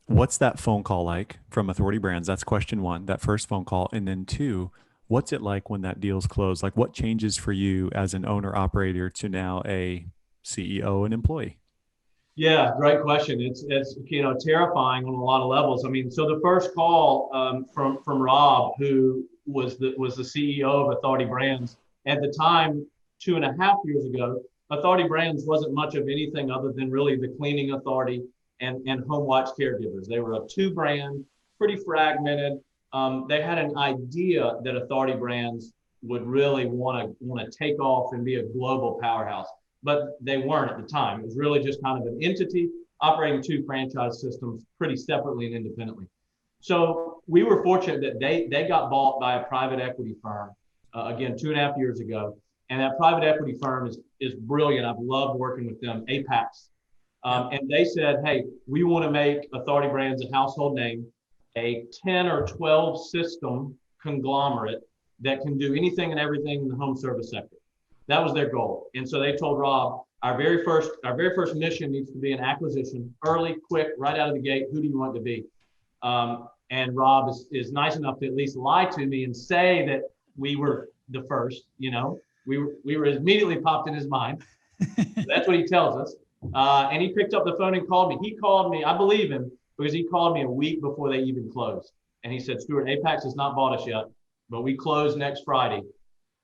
What's that phone call like from Authority Brands? That's question one, that first phone call. And then two, what's it like when that deal's closed? Like what changes for you as an owner operator to now a CEO and employee? Yeah, great question. It's terrifying on a lot of levels. I mean, so the first call from Rob, who was the CEO of Authority Brands at the time, 2.5 years ago. Authority Brands wasn't much of anything other than really the cleaning authority and home watch caregivers. They were a two brand, pretty fragmented. They had an idea that Authority Brands would really want to take off and be a global powerhouse, but they weren't at the time. It was really just kind of an entity operating two franchise systems pretty separately and independently. So we were fortunate that they got bought by a private equity firm, again, 2.5 years ago. And that private equity firm is brilliant. I've loved working with them, Apex. And they said, hey, we want to make Authority Brands a household name, a 10 or 12 system conglomerate that can do anything and everything in the home service sector. That was their goal. And so they told Rob, our very first mission needs to be an acquisition, early, quick, right out of the gate. Who do you want to be? And Rob is nice enough to at least lie to me and say that we were the first. We were immediately popped in his mind. That's what he tells us. And he picked up the phone and called me. He called me, I believe him, because he called me a week before they even closed. And he said, Stewart, Apex has not bought us yet, but we close next Friday.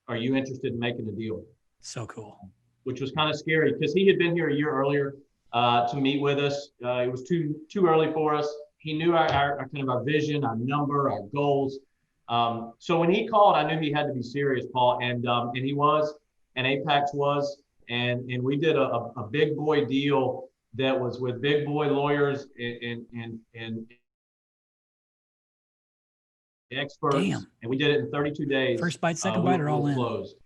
Are you interested in making a deal? So cool. Which was kind of scary because he had been here a year earlier to meet with us. It was too early for us. He knew our kind of our vision, our number, our goals. So when he called, I knew he had to be serious, Paul, and he was, and Apex was, and we did a big boy deal that was with big boy lawyers and experts. Damn. And we did it in 32 days. First bite, second bite, or all in? Closed.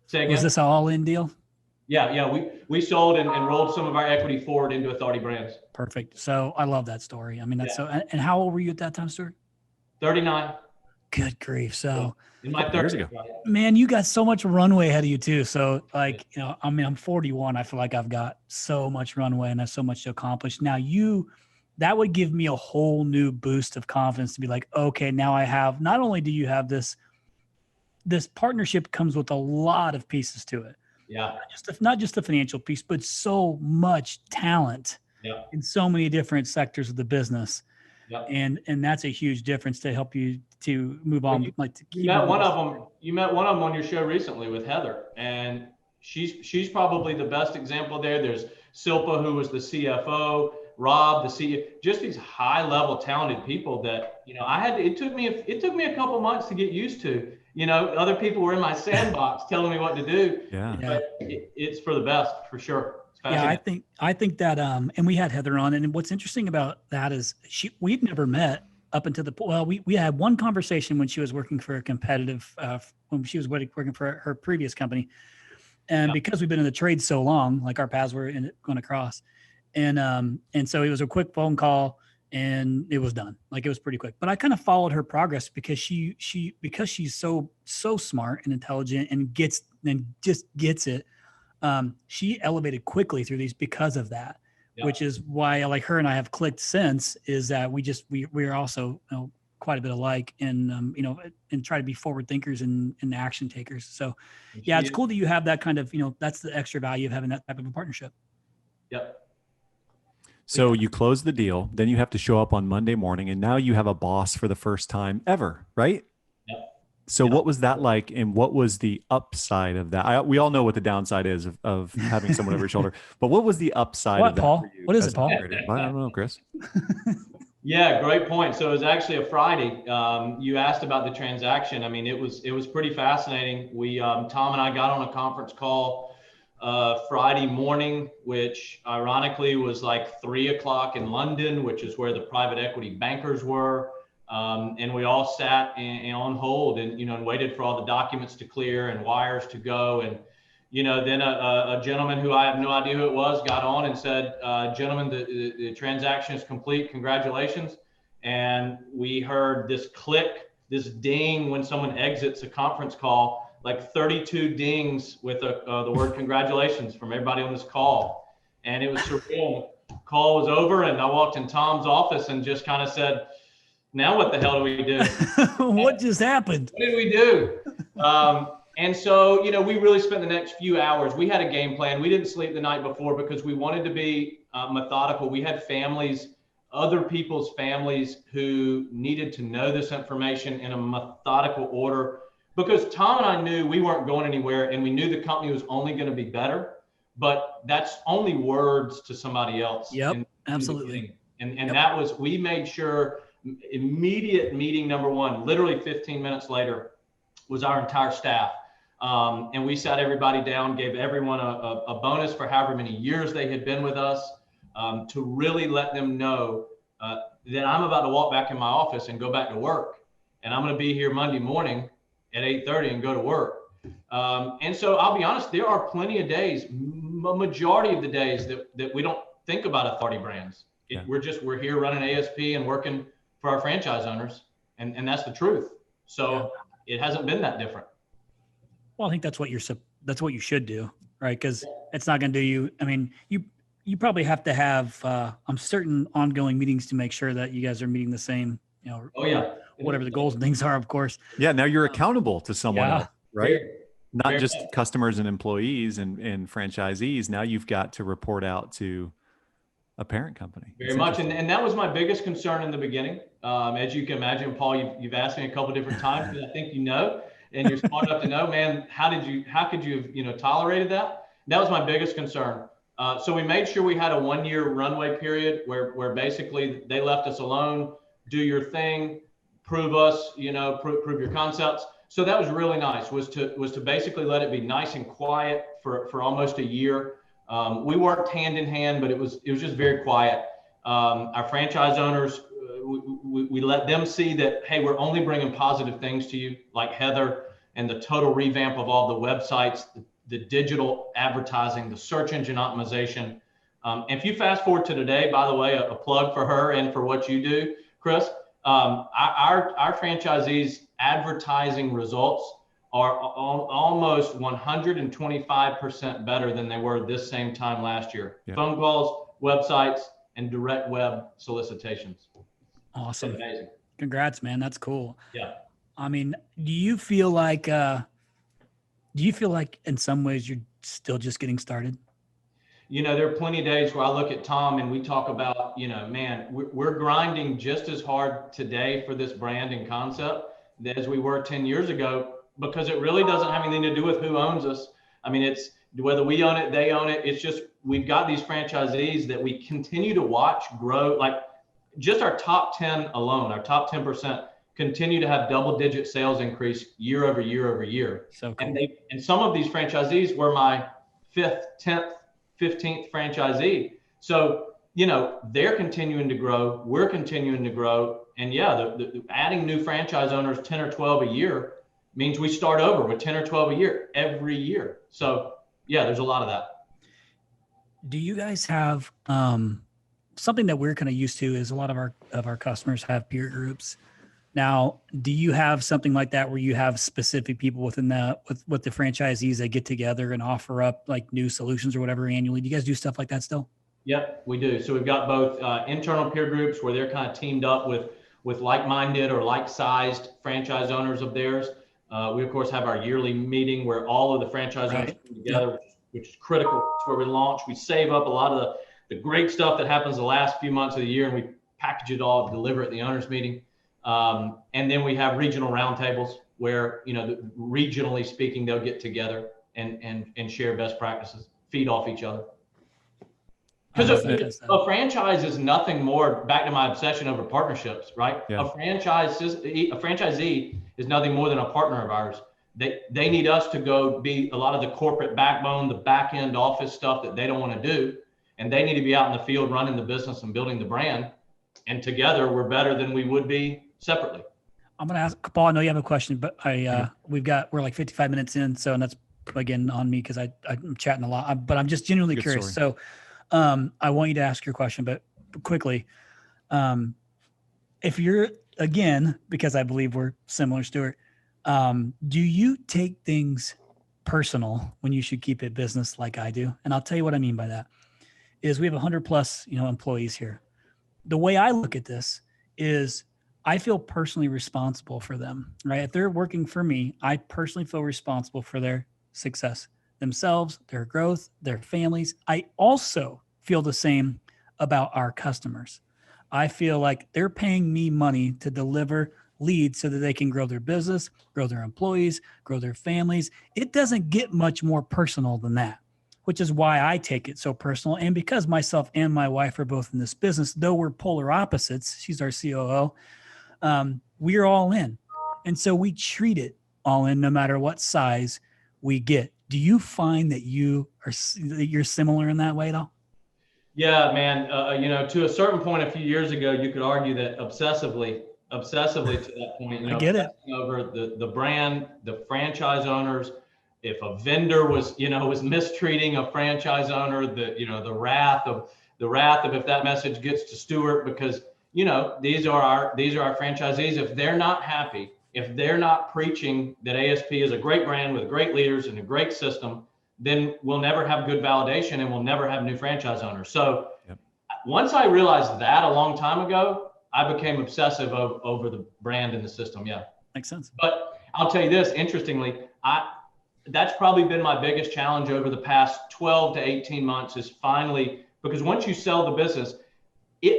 Say again? Was this an all-in deal? Yeah. We sold and rolled some of our equity forward into Authority Brands. Perfect. So I love that story. I mean, that's so. And how old were you at that time, Stuart? 39. Good grief. So in my 30s ago. Man, you got so much runway ahead of you too. So I mean, I'm 41. I feel like I've got so much runway and I have so much to accomplish. Now that would give me a whole new boost of confidence to be like, okay, now I have, not only do you have this partnership comes with a lot of pieces to it. Yeah. Not just the financial piece, but so much talent in so many different sectors of the business. Yep. And that's a huge difference to help you to move on. You met one of them on your show recently with Heather, and she's probably the best example there. There's Silpa, who was the CFO, Rob, the CEO, just these high level talented people that, it took me a couple months to get used to. Other people were in my sandbox telling me what to do. Yeah. But it's for the best, for sure. Yeah, I think that and we had Heather on, and what's interesting about that is we'd never met up until we had one conversation when she was working for a competitive when she was working for her previous company, and because we've been in the trade so long, like our paths were going to cross, and so it was a quick phone call and it was done. Like, it was pretty quick, but I kind of followed her progress because because she's so smart and intelligent and just gets it. She elevated quickly through these because of that, which is why like her and I have clicked since, is that we're also quite a bit alike and and try to be forward thinkers and action takers. So yeah, it's cool that you have that kind of, that's the extra value of having that type of a partnership. Yep. So you close the deal, then you have to show up on Monday morning, and now you have a boss for the first time ever, right? So what was that like, and what was the upside of that? We all know what the downside is of having someone over your shoulder, but what was the upside of that Paul? for you? What is it, Paul? I don't know, Chris. Yeah, great point. So it was actually a Friday. You asked about the transaction. I mean, it was pretty fascinating. We Tom and I got on a conference call Friday morning, which ironically was like 3:00 in London, which is where the private equity bankers were. And we all sat on hold and waited for all the documents to clear and wires to go. And, then a gentleman who I have no idea who it was got on and said, gentlemen, the transaction is complete. Congratulations. And we heard this click, this ding when someone exits a conference call, like 32 dings with the word congratulations from everybody on this call. And it was surreal. call was over and I walked in Tom's office and just kind of said, now what the hell do we do? What just happened? What did we do? And so, we really spent the next few hours. We had a game plan. We didn't sleep the night before because we wanted to be methodical. We had families, other people's families who needed to know this information in a methodical order, because Tom and I knew we weren't going anywhere and we knew the company was only going to be better, but that's only words to somebody else. Yep, absolutely. And that was, we made sure immediate meeting number one, literally 15 minutes later, was our entire staff. And we sat everybody down, gave everyone a bonus for however many years they had been with us, to really let them know that I'm about to walk back in my office and go back to work. And I'm going to be here Monday morning at 8:30 and go to work. And so I'll be honest, there are plenty of days, majority of the days that we don't think about authority brands. We're here running ASP and working for our franchise owners. And that's the truth. So it hasn't been that different. Well, I think that's what you should do, right? Because it's not going to do you. I mean, you probably have to have certain ongoing meetings to make sure that you guys are meeting the same, whatever the goals and things are, of course. Yeah. Now you're accountable to someone else, right? Not just fair. customers and employees and franchisees. Now you've got to report out to a parent company. Very much. And that was my biggest concern in the beginning. As you can imagine, Paul, you've asked me a couple different times, because I think and you're smart enough to know, man, how could you have, tolerated that? That was my biggest concern. So we made sure we had a 1-year runway period where basically they left us alone, do your thing, prove us, prove your concepts. So that was really nice, was to basically let it be nice and quiet for almost a year. We worked hand in hand, but it was just very quiet. Our franchise owners, we let them see that, hey, we're only bringing positive things to you, like Heather and the total revamp of all the websites, the digital advertising, the search engine optimization. And if you fast forward to today, by the way, a plug for her and for what you do, Chris, our franchisees' advertising results are almost 125% better than they were this same time last year. Yeah. Phone calls, websites, and direct web solicitations. Awesome. Amazing. Congrats, man. That's cool. Yeah. I mean, do you feel like in some ways you're still just getting started? There are plenty of days where I look at Tom and we talk about, man, we're grinding just as hard today for this brand and concept as we were 10 years ago, because it really doesn't have anything to do with who owns us. I mean, it's whether we own it, they own it. It's just, we've got these franchisees that we continue to watch grow. Like just our top 10 alone, our top 10% continue to have double-digit sales increase year over year over year. So cool. And some of these franchisees were my 5th, 10th, 15th franchisee. So, they're continuing to grow. We're continuing to grow. And the adding new franchise owners, 10 or 12 a year, means we start over with 10 or 12 a year every year. So there's a lot of that. Do you guys have something that we're kind of used to is a lot of our customers have peer groups. Now, do you have something like that where you have specific people within with the franchisees that get together and offer up like new solutions or whatever annually? Do you guys do stuff like that still? Yep, we do. So we've got both internal peer groups where they're kind of teamed up with like-minded or like-sized franchise owners of theirs. We of course have our yearly meeting where all of the franchise owners come together, which is critical. It's where we launch. We save up a lot of the great stuff that happens the last few months of the year, and we package it all, deliver it at the owners meeting. And then we have regional roundtables where, regionally speaking, they'll get together and share best practices, feed off each other. Because a franchise is nothing more, back to my obsession over partnerships, right? Yeah. A franchisee is nothing more than a partner of ours. They need us to go be a lot of the corporate backbone, the back end office stuff that they don't want to do. And they need to be out in the field running the business and building the brand. And together we're better than we would be separately. I'm going to ask Paul, I know you have a question, but we're like 55 minutes in. So, and that's again on me because I'm chatting a lot, but I'm just genuinely curious. Story. So I want you to ask your question, but quickly, if you're, again, because I believe we're similar, Stewart, do you take things personal when you should keep it business like I do? And I'll tell you what I mean by that. is we have 100 plus, employees here. The way I look at this is I feel personally responsible for them, right? If they're working for me, I personally feel responsible for their success, themselves, their growth, their families. I also feel the same about our customers. I feel like they're paying me money to deliver leads so that they can grow their business, grow their employees, grow their families. It doesn't get much more personal than that, which is why I take it so personal. And because myself and my wife are both in this business, though we're polar opposites, she's our COO, we're all in. And so we treat it all in no matter what size we get. Do you find that you're similar in that way at all? Yeah, man. To a certain point a few years ago, you could argue that obsessively to that point, I get it. Over the brand, the franchise owners. If a vendor was mistreating a franchise owner, the wrath of if that message gets to Stewart, because these are our franchisees. If they're not happy, if they're not preaching that ASP is a great brand with great leaders and a great system, then we'll never have good validation and we'll never have new franchise owners. So Once I realized that a long time ago, I became obsessive over the brand and the system. Yeah. Makes sense. But I'll tell you this, interestingly, that's probably been my biggest challenge over the past 12 to 18 months is finally, because once you sell the business,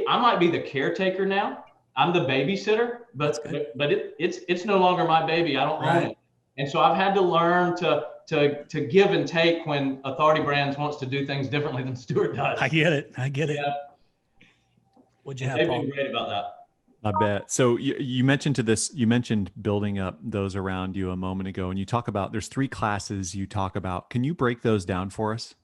I might be the caretaker now. I'm the babysitter, but it's no longer my baby. I don't own it. And so I've had to learn to give and take when Authority Brands wants to do things differently than Stewart does. I get it. Yeah. What'd you have, Paul? They've been great about that. I bet. So you mentioned building up those around you a moment ago, and you talk about, there's 3 classes you talk about. Can you break those down for us?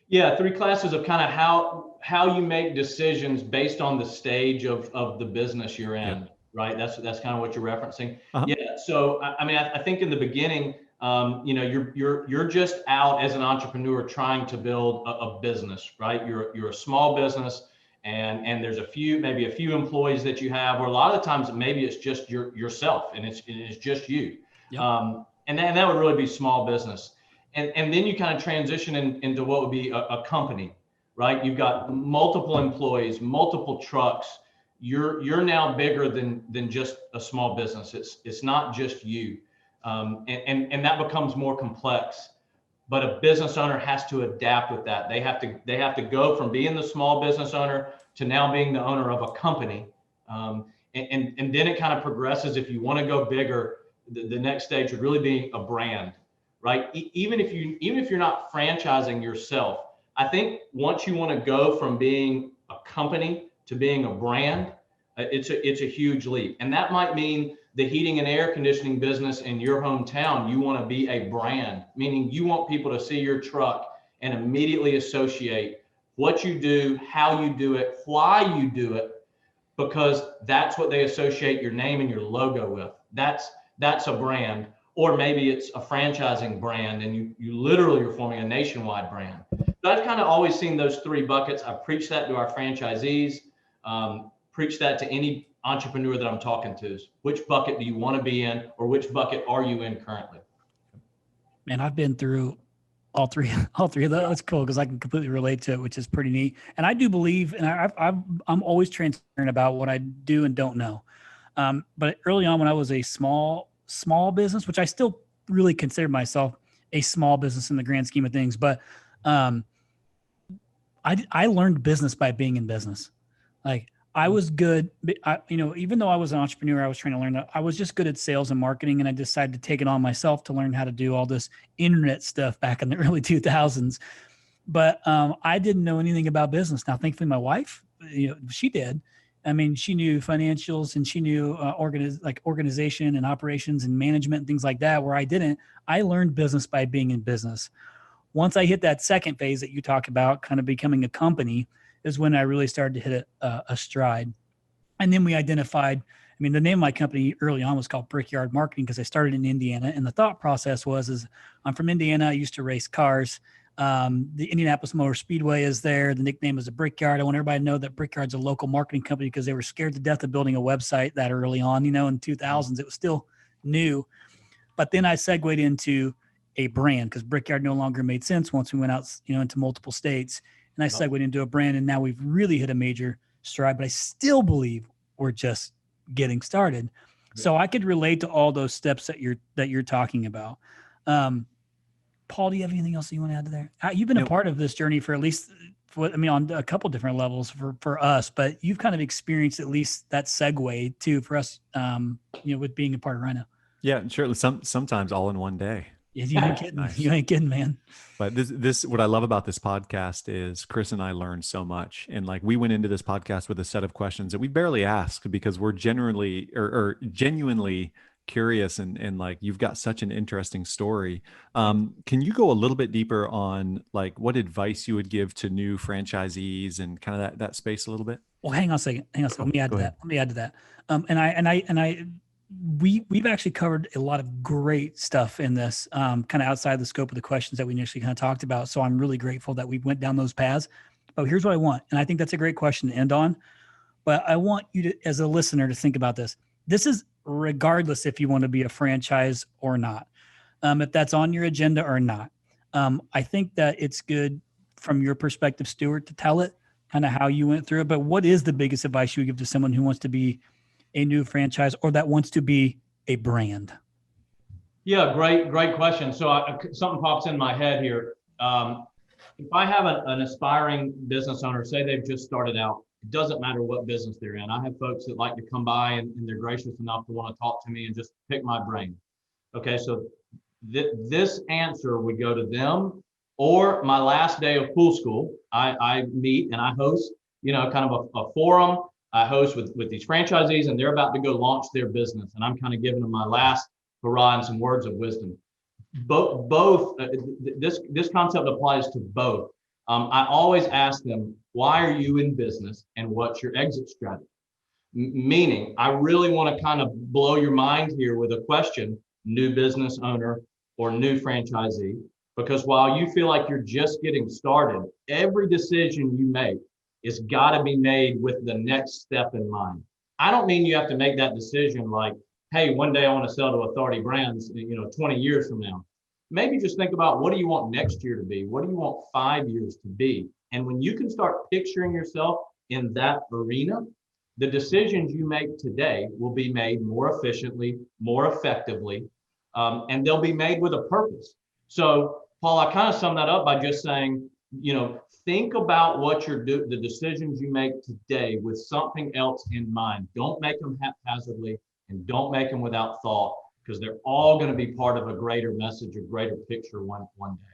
Yeah, 3 classes of kind of how you make decisions based on the stage of the business you're in. Yep. Right. That's kind of what you're referencing. Uh-huh. Yeah. So I think in the beginning, you're just out as an entrepreneur trying to build a business, right? You're a small business, and there's maybe a few employees that you have, or a lot of the times maybe it's just yourself and it's just you. Yep. And that would really be small business. And then you kind of transition into what would be a company, right? You've got multiple employees, multiple trucks. You're now bigger than just a small business. It's not just you. And that becomes more complex, but a business owner has to adapt with that. They have to go from being the small business owner to now being the owner of a company. And then it kind of progresses. If you want to go bigger, the next stage would really be a brand, right? Even if you're not franchising yourself, I think once you want to go from being a company to being a brand, it's a huge leap. And that might mean the heating and air conditioning business in your hometown, you want to be a brand, meaning you want people to see your truck and immediately associate what you do, how you do it, why you do it, because that's what they associate your name and your logo with. That's a brand. Or maybe it's a franchising brand and you literally are forming a nationwide brand. So I've kind of always seen those 3 buckets. I've preached that to our franchisees, preach that to any entrepreneur that I'm talking to. Which bucket do you want to be in, or which bucket are you in currently? Man, I've been through all three of those. That's cool because I can completely relate to it, which is pretty neat. And I do believe, and I'm always transparent about what I do and don't know. But early on, when I was a small business, which I still really consider myself a small business in the grand scheme of things, but I learned business by being in business. Like I was good, even though I was an entrepreneur, I was trying to learn that I was just good at sales and marketing. And I decided to take it on myself to learn how to do all this internet stuff back in the early 2000s. But I didn't know anything about business. Now, thankfully, my wife, she did. I mean, she knew financials and she knew organization and operations and management and things like that, where I didn't. I learned business by being in business. Once I hit that second phase that you talk about, kind of becoming a company, is when I really started to hit a stride. And then we identified, the name of my company early on was called Brickyard Marketing because I started in Indiana. And the thought process was I'm from Indiana. I used to race cars. The Indianapolis Motor Speedway is there. The nickname is the Brickyard. I want everybody to know that Brickyard's a local marketing company because they were scared to death of building a website that early on, in 2000s. It was still new. But then I segued into a brand because Brickyard no longer made sense once we went out, into multiple states. and I segued into a brand, and now we've really hit a major stride, but I still believe we're just getting started. So I could relate to all those steps that you're talking about. Paul, do you have anything else that you want to add to there? You've been a part of this journey for at least, on a couple different levels for us, but you've kind of experienced at least that segue too for us, with being a part of RYNO. Yeah, surely. Sometimes all in one day. Yeah, you ain't kidding. Nice. You ain't kidding, man. But this what I love about this podcast is Chris and I learned so much. And like, we went into this podcast with a set of questions that we barely asked because we're generally or genuinely curious, and like, you've got such an interesting story. Can you go a little bit deeper on like what advice you would give to new franchisees and kind of that space a little bit? Well, hang on a second. Let me add to that. We've actually covered a lot of great stuff in this, kind of outside the scope of the questions that we initially kind of talked about. So I'm really grateful that we went down those paths. But here's what I want, and I think that's a great question to end on. But I want you to, as a listener, to think about this. This is regardless if you want to be a franchise or not, if that's on your agenda or not. I think that it's good from your perspective, Stewart, to tell it, kind of how you went through it. But what is the biggest advice you would give to someone who wants to be a new franchise or that wants to be a brand? Yeah, great question. So something pops in my head here. If I have an aspiring business owner, say they've just started out, it doesn't matter what business they're in. I have folks that like to come by and they're gracious enough to want to talk to me and just pick my brain. Okay, so this answer would go to them. Or my last day of pool school, I meet and I host, kind of a forum. I host with these franchisees, and they're about to go launch their business, and I'm kind of giving them my last hurrah and some words of wisdom. This concept applies to both. I always ask them, why are you in business, and what's your exit strategy? Meaning, I really want to kind of blow your mind here with a question, new business owner or new franchisee, because while you feel like you're just getting started, every decision you make it's got to be made with the next step in mind. I don't mean you have to make that decision like, hey, one day I want to sell to Authority Brands, 20 years from now. Maybe just think about, what do you want next year to be? What do you want 5 years to be? And when you can start picturing yourself in that arena, the decisions you make today will be made more efficiently, more effectively, and they'll be made with a purpose. So, Paul, I kind of sum that up by just saying, think about what the decisions you make today with something else in mind. Don't make them haphazardly, and don't make them without thought, because they're all going to be part of a greater message, a greater picture one day.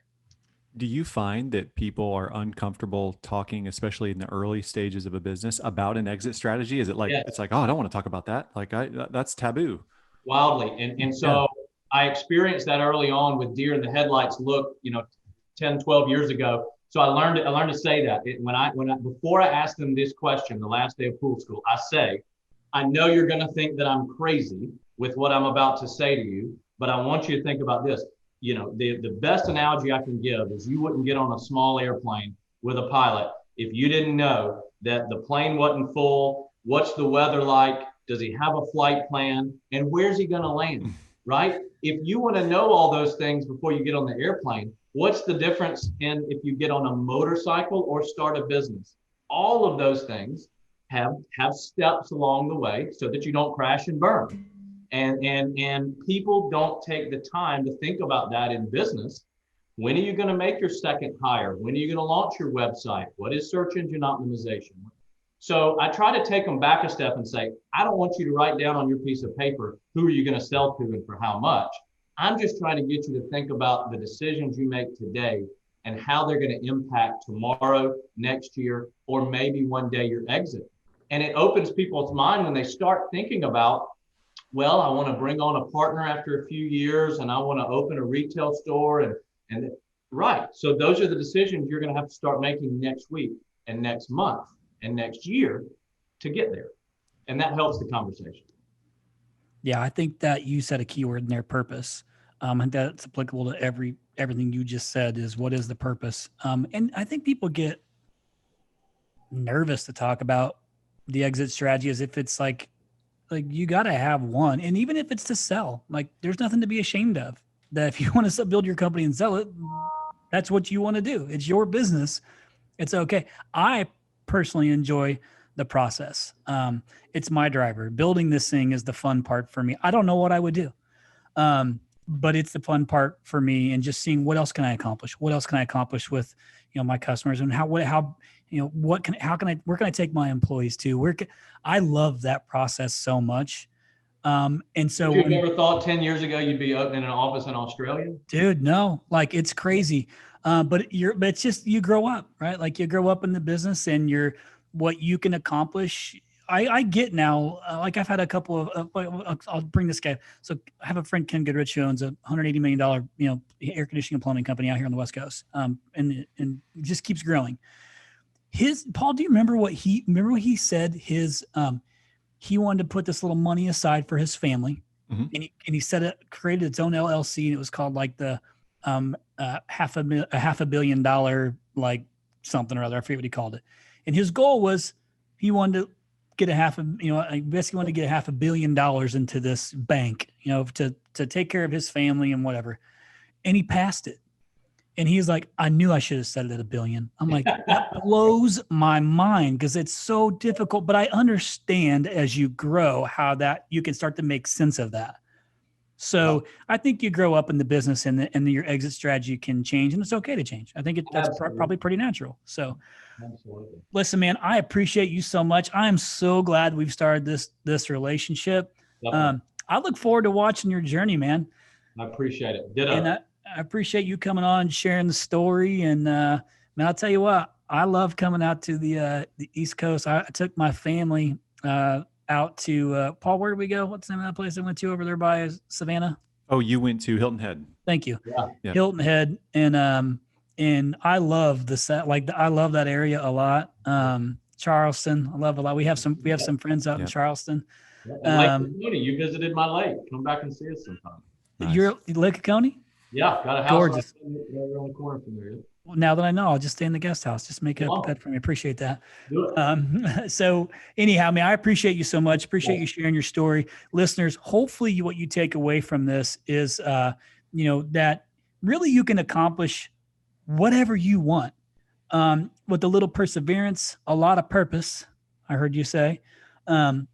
Do you find that people are uncomfortable talking, especially in the early stages of a business, about an exit strategy? Is it like, It's like, oh, I don't want to talk about that. Like that's taboo. Wildly. And so I experienced that early on with deer in the headlights look, 10, 12 years ago. So I learned to say that before I ask them this question, the last day of pool school, I say, I know you're going to think that I'm crazy with what I'm about to say to you, but I want you to think about this. The best analogy I can give is you wouldn't get on a small airplane with a pilot if you didn't know that the plane wasn't full. What's the weather like? Does he have a flight plan? And where's he going to land? Right? If you want to know all those things before you get on the airplane, what's the difference in if you get on a motorcycle or start a business? All of those things have steps along the way so that you don't crash and burn. And people don't take the time to think about that in business. When are you going to make your second hire? When are you going to launch your website? What is search engine optimization? So I try to take them back a step and say, I don't want you to write down on your piece of paper, who are you going to sell to and for how much? I'm just trying to get you to think about the decisions you make today and how they're going to impact tomorrow, next year, or maybe one day your exit. And it opens people's mind when they start thinking about, well, I want to bring on a partner after a few years, and I want to open a retail store. And right. So those are the decisions you're going to have to start making next week and next month and next year to get there. And that helps the conversation. Yeah, I think that you said a key word in there, purpose. And that's applicable to everything you just said is, what is the purpose? And I think people get nervous to talk about the exit strategy as if it's like you got to have one. And even if it's to sell, like there's nothing to be ashamed of. That if you want to build your company and sell it, that's what you want to do. It's your business. It's okay. I personally enjoy the process. It's my driver. Building this thing is the fun part for me. I don't know what I would do. But it's the fun part for me, and just seeing what else can I accomplish? What else can I accomplish with, my customers, and how where can I take my employees to? I love that process so much. And so you never thought 10 years ago you'd be opening an office in Australia? Dude, no, like it's crazy. But it's just, you grow up, right? Like you grow up in the business, and what you can accomplish. I get now, like I've had a couple of, I'll bring this guy. So I have a friend, Ken Goodrich, who owns a $180 million, air conditioning and plumbing company out here on the West Coast. And just keeps growing. Paul, do you remember what he said? He wanted to put this little money aside for his family. Mm-hmm. And he created its own LLC, and it was called like the $500 million, like something or other. I forget what he called it. And his goal was, he wanted to get basically wanted to get $500 million into this bank, to take care of his family and whatever. And he passed it. And he's like, I knew I should have set it at $1 billion. I'm like, that blows my mind, because it's so difficult. But I understand as you grow how that you can start to make sense of that. So I think you grow up in the business, and your exit strategy can change, and it's okay to change. I think that's probably pretty natural. So absolutely. Listen, man, I appreciate you so much. I am so glad we've started this relationship. I look forward to watching your journey, man. I appreciate it. Ditto. And I appreciate you coming on and sharing the story. And man, I'll tell you what, I love coming out to the East Coast. I took my family out to Paul. Where did we go? What's the name of that place I went to over there by Savannah? Oh, you went to Hilton Head. Thank you. Yeah. Hilton Head, and I love I love that area a lot. Charleston, I love a lot. We have some friends out in Charleston. You visited my lake. Come back and see us sometime. Nice. You're Lake Oconee? Yeah, got a house gorgeous. Right around the corner from there. Well, now that I know, I'll just stay in the guest house. Just make a bed for me. Appreciate that. So anyhow, man, I appreciate you so much. Appreciate you sharing your story. Listeners, hopefully what you take away from this is, that really you can accomplish whatever you want with a little perseverance, a lot of purpose, I heard you say, and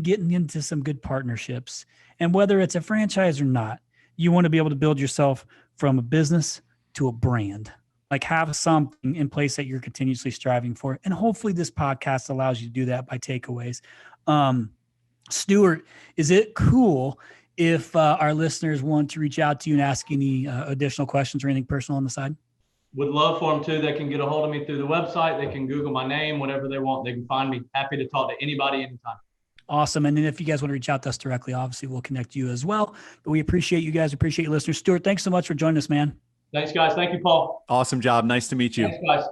getting into some good partnerships. And whether it's a franchise or not, you want to be able to build yourself from a business to a brand. Like, have something in place that you're continuously striving for. And hopefully this podcast allows you to do that by takeaways. Stewart, is it cool if our listeners want to reach out to you and ask any additional questions or anything personal on the side? Would love for them to. They can get a hold of me through the website. They can Google my name, whatever they want. They can find me. Happy to talk to anybody anytime. Awesome. And then if you guys want to reach out to us directly, obviously we'll connect you as well. But we appreciate you guys. Appreciate you listeners. Stewart, thanks so much for joining us, man. Thanks, guys. Thank you, Paul. Awesome job. Nice to meet you. Thanks, guys.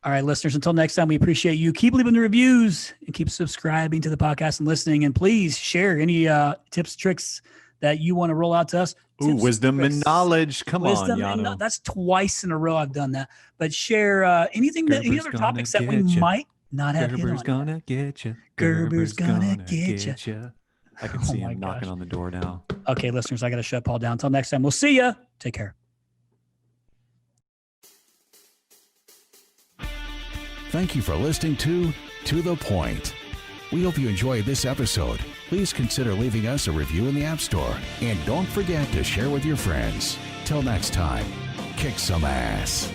All right, listeners, until next time, we appreciate you. Keep leaving the reviews and keep subscribing to the podcast and listening. And please share any tips, tricks that you want to roll out to us. Ooh, wisdom and knowledge. Come on, Yano. That's twice in a row I've done that. But share any other topics that we might not have hit on. Gerber's gonna get you. Gerber's gonna get you. I can see him knocking on the door now. Okay, listeners, I got to shut Paul down. Until next time, we'll see ya. Take care. Thank you for listening to The Point. We hope you enjoyed this episode. Please consider leaving us a review in the App Store. And don't forget to share with your friends. Till next time, kick some ass.